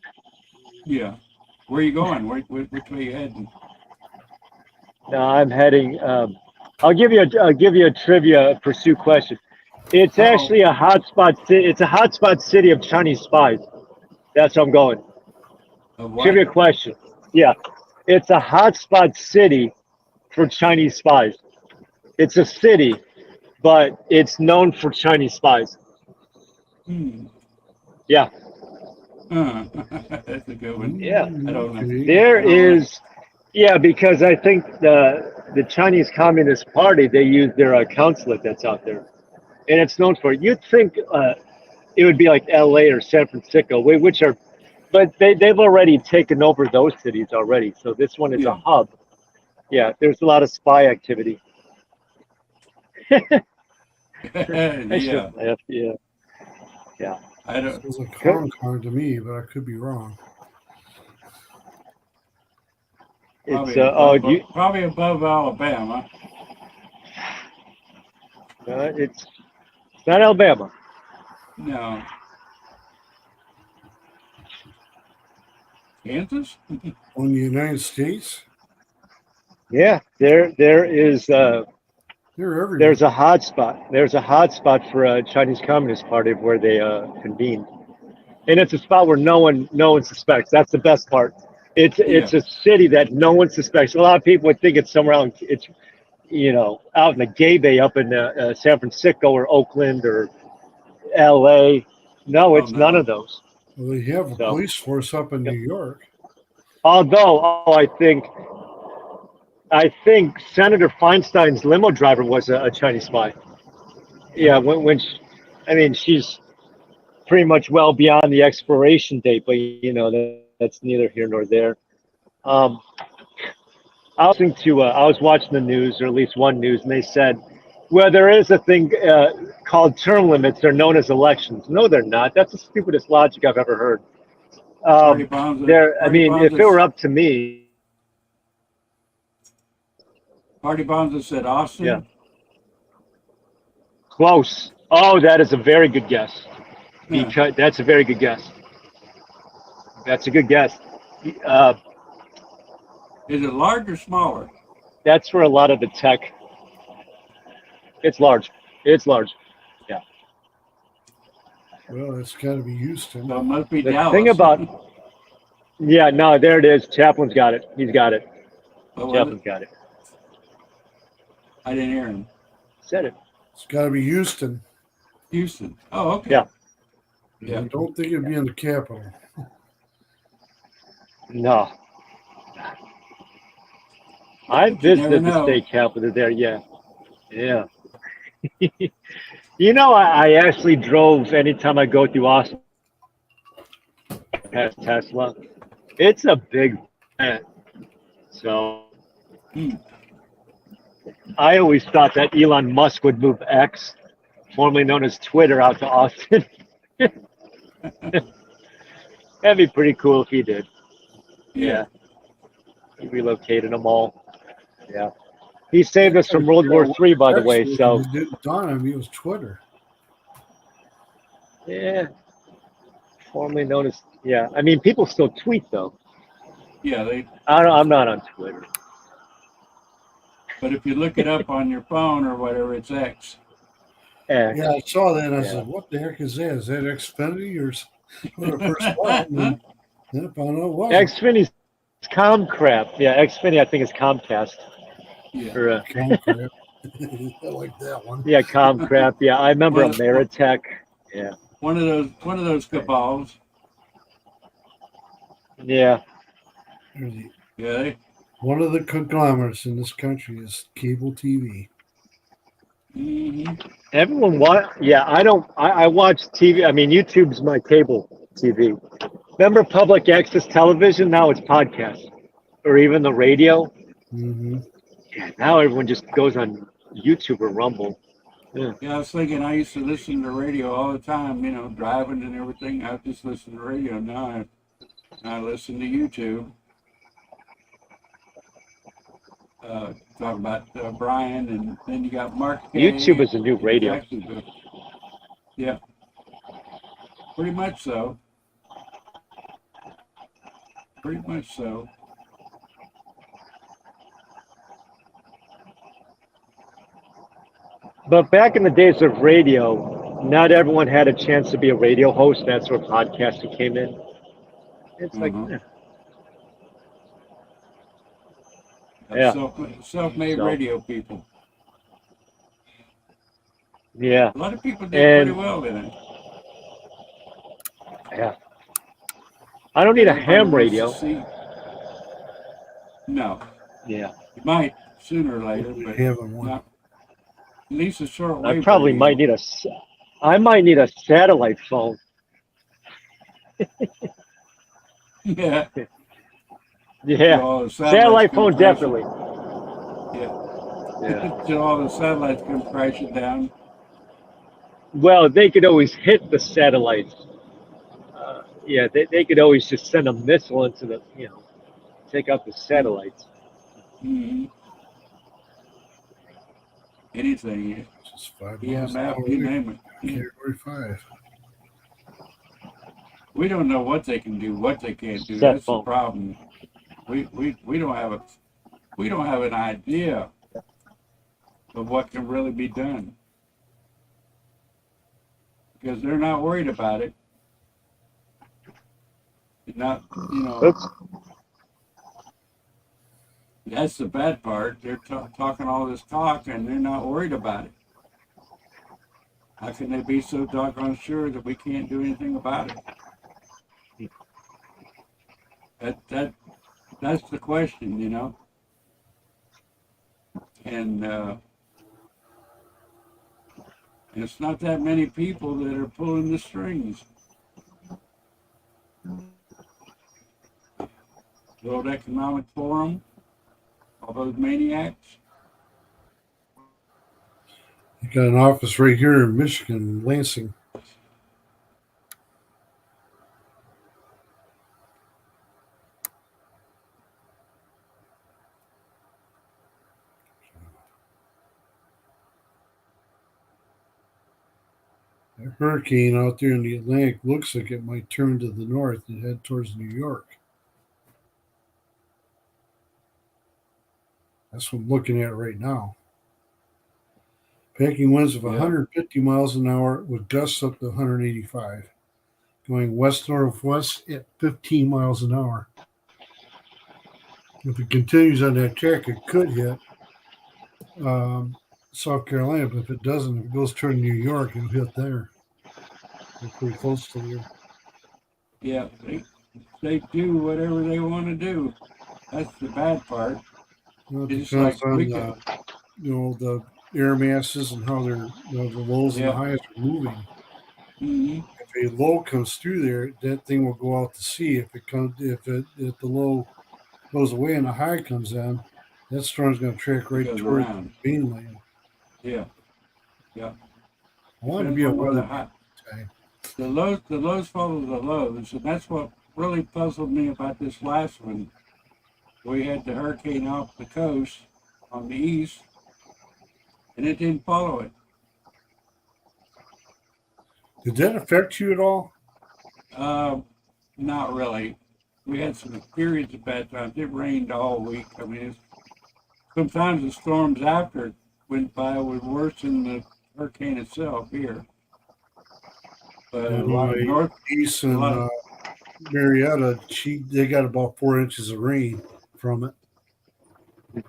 Yeah. Where are you going? Which way are you heading? No, I'm heading. I'll give you a trivia pursuit question. It's actually a hotspot city. It's a hotspot city of Chinese spies. That's where I'm going. Trivia question. Yeah, it's a hotspot city for Chinese spies. It's a city, but it's known for Chinese spies. Yeah. That's a good one. Yeah. I don't know. There is, yeah, because I think the Chinese Communist Party, they use their consulate that's out there, and it's known for it. You'd think it would be like L.A. or San Francisco, which are, but they've already taken over those cities already. So this one is a hub. Yeah, there's a lot of spy activity. Yeah. I don't. It was a Concon to me, but I could be wrong. It's probably above Alabama. It's not Alabama. No. Kansas? On the United States? Yeah, there is. They're everywhere. There's a hotspot. There's a hotspot for a Chinese Communist Party where they convened, and it's a spot where no one suspects. That's the best part. It's a city that no one suspects. A lot of people would think it's somewhere else. It's out in the Gay Bay, up in San Francisco or Oakland or L.A. No, it's none of those. Well, they have a police force up in New York. Although, I think Senator Feinstein's limo driver was a Chinese spy. Yeah, she's pretty much well beyond the expiration date, but that's neither here nor there. I was watching the news, or at least one news, and they said, well, there is a thing called term limits. They're known as elections. No, they're not. That's the stupidest logic I've ever heard. If it were up to me. Party Bonza said Austin? Yeah. Close. Oh, that is a very good guess. Because that's a very good guess. That's a good guess. Is it large or smaller? That's where a lot of the tech. It's large. It's large. Well, it's got to be Houston. So it must be The Dallas. thing about yeah, no, there it is. Chaplin's got it. He's got it. What was Chaplin's it? got it. I didn't hear him. Said it. It's got to be Houston. Houston. Oh, okay. Yeah. Yeah. I don't think it'd be in the capital. No. I But you never visited the know. state capitol there. Yeah. Yeah. You know, I actually drove anytime I go through Austin past Tesla. It's a big plant. So Hmm. I always thought that Elon Musk would move X, formerly known as Twitter, out to Austin. That'd be pretty cool if he did. Yeah. He relocated them all. Yeah. He saved us from World War III, by the way. So, It didn't dawn on me. It was Twitter. yeah. Formerly known as, yeah. I mean, people still tweet, though. Yeah, I'm not on Twitter. but if you look it up on your phone or whatever, it's X. X. Yeah, I saw that. And I Yeah. said, "What the heck is that? Is that Xfinity or?" When I first saw it, and then I found out it wasn't. Xfinity's Comcraft. Yeah, Xfinity, I think, is Comcast. Yeah. Or, Comcraft. I like that one. yeah, Comcraft. Yeah, I remember Well, Ameritech. Yeah. One of those cabals. Yeah. There's Yeah. one of the conglomerates in this country is cable TV. Everyone yeah, I watch TV. I mean, YouTube's my cable TV. Remember public access television? Now it's podcast or even the radio. Mm-hmm. Yeah, now everyone just goes on YouTube or Rumble. Yeah. Yeah, I was thinking I used to listen to radio all the time, driving and everything. I just listen to radio. Now I listen to YouTube. Talk about Brian, and then you got Mark Kay. YouTube is a new radio. Jacksonville. Yeah, pretty much so. Pretty much so. But back in the days of radio, not everyone had a chance to be a radio host. That's where podcasting came in. It's like, Mhm. Yeah. Self-made So- radio people. yeah, A lot of people did And- pretty well in it. yeah. I don't need a ham Everybody wants radio. to see- No, Yeah, you might sooner or later, We but have one. not. At least a short I wave. probably radio. might need I might need a satellite phone. Yeah. Yeah, All the satellite satellites phone come crashing- definitely. Yeah. Till all the satellites come crashing down. Well, they could always hit the satellites. Yeah, they could always just send a missile into the, take out the satellites. Mhm. Anything. Just 5 miles an EMF, hour you away. name it. Category 5. We don't know what they can do, what they can't do. Cell That's the phone. problem. We don't have an idea of what can really be done. Because they're not worried about it. They're not, Oops. that's the bad part. They're talking all this talk and they're not worried about it. How can they be so doggone sure that we can't do anything about it? That's the question, And it's not that many people that are pulling the strings. World Economic Forum, all those maniacs. You got an office right here in Michigan, Lansing. That hurricane out there in the Atlantic looks like it might turn to the north and head towards New York. That's what I'm looking at right now. Packing winds of Yeah. 150 miles an hour with gusts up to 185. Going west northwest at 15 miles an hour. If it continues on that track, it could hit South Carolina, but if it doesn't, if it goes toward New York, it'll hit there. They're pretty close to there. Yeah, they do whatever they want to do. That's the bad part. You know, it It's depends like on we could, the air masses and how they're the lows and Yeah. the highs are moving. Mhm. If a low comes through there, that thing will go out to sea. If the low goes away and the high comes in, that storm's going to track right Goes toward around. the mainland. Yeah. I want to be a Depends on where weather the high- guy. the lows follow the lows, and that's what really puzzled me about this last one. We had the hurricane off the coast on the east, and it didn't follow it. Did that affect you at all? Not really. We had some periods of bad times. It rained all week. I mean, sometimes the storms after it went by were worse than the hurricane itself here. But a lot of north, East a and lot of- Marietta, they got about 4 inches of rain from it. A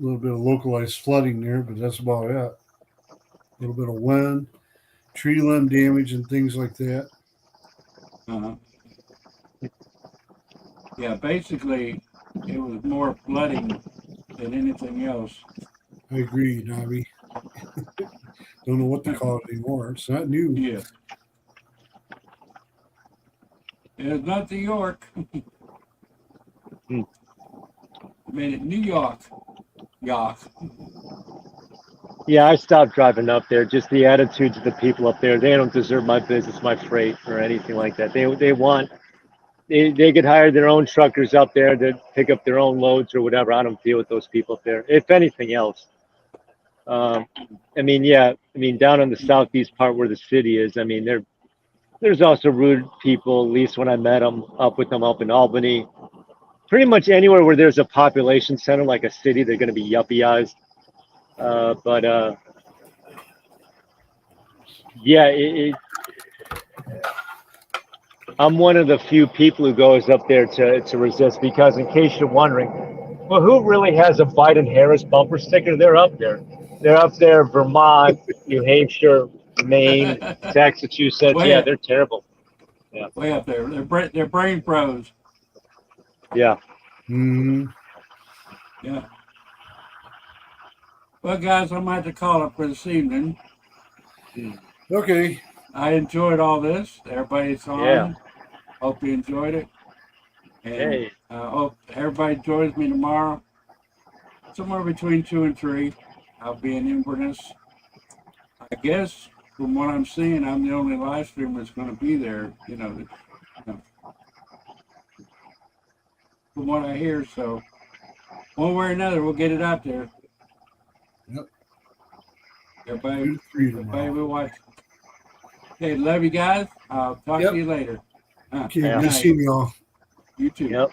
little bit of localized flooding there, but that's about it. A little bit of wind, tree limb damage, and things like that. uh yeah, basically, it was more flooding than anything else. I agree, Nobby. Don't know what to call it anymore. It's not new. Yeah. It's not New York. Hmm. I made it New York. York. Yeah, I stopped driving up there. Just the attitudes of the people up there. They don't deserve my business, my freight, or anything like that. They could hire their own truckers up there to pick up their own loads or whatever. I don't deal with those people up there. If anything else, down on the southeast part where the city is, I mean, there's also rude people. At least when I met them, up in Albany. Pretty much anywhere where there's a population center like a city, they're going to be yuppieized. I'm one of the few people who goes up there to resist, because in case you're wondering, well, who really has a Biden-Harris bumper sticker? They're up there. They're up there, Vermont, New Hampshire, Maine, Massachusetts. Way Yeah, up. they're terrible. Way up there. They're brain pros. Yeah. Mm-hmm. Yeah. Well, guys, I'm going to have to call it for this evening. Okay. I enjoyed all this. Everybody's on. Yeah. Hope you enjoyed it. And Hey. hope everybody joins me tomorrow. Somewhere between 2 and 3. I'll be in Inverness. I guess from what I'm seeing, I'm the only live streamer that's going to be there. From what I hear, so one way or another, we'll get it out there. Yep. Everybody, 2 to 3 everybody tomorrow. will watch. Okay, love you guys. I'll talk Yep. to you later. Okay, Yeah. good seeing y'all. You too. Yep.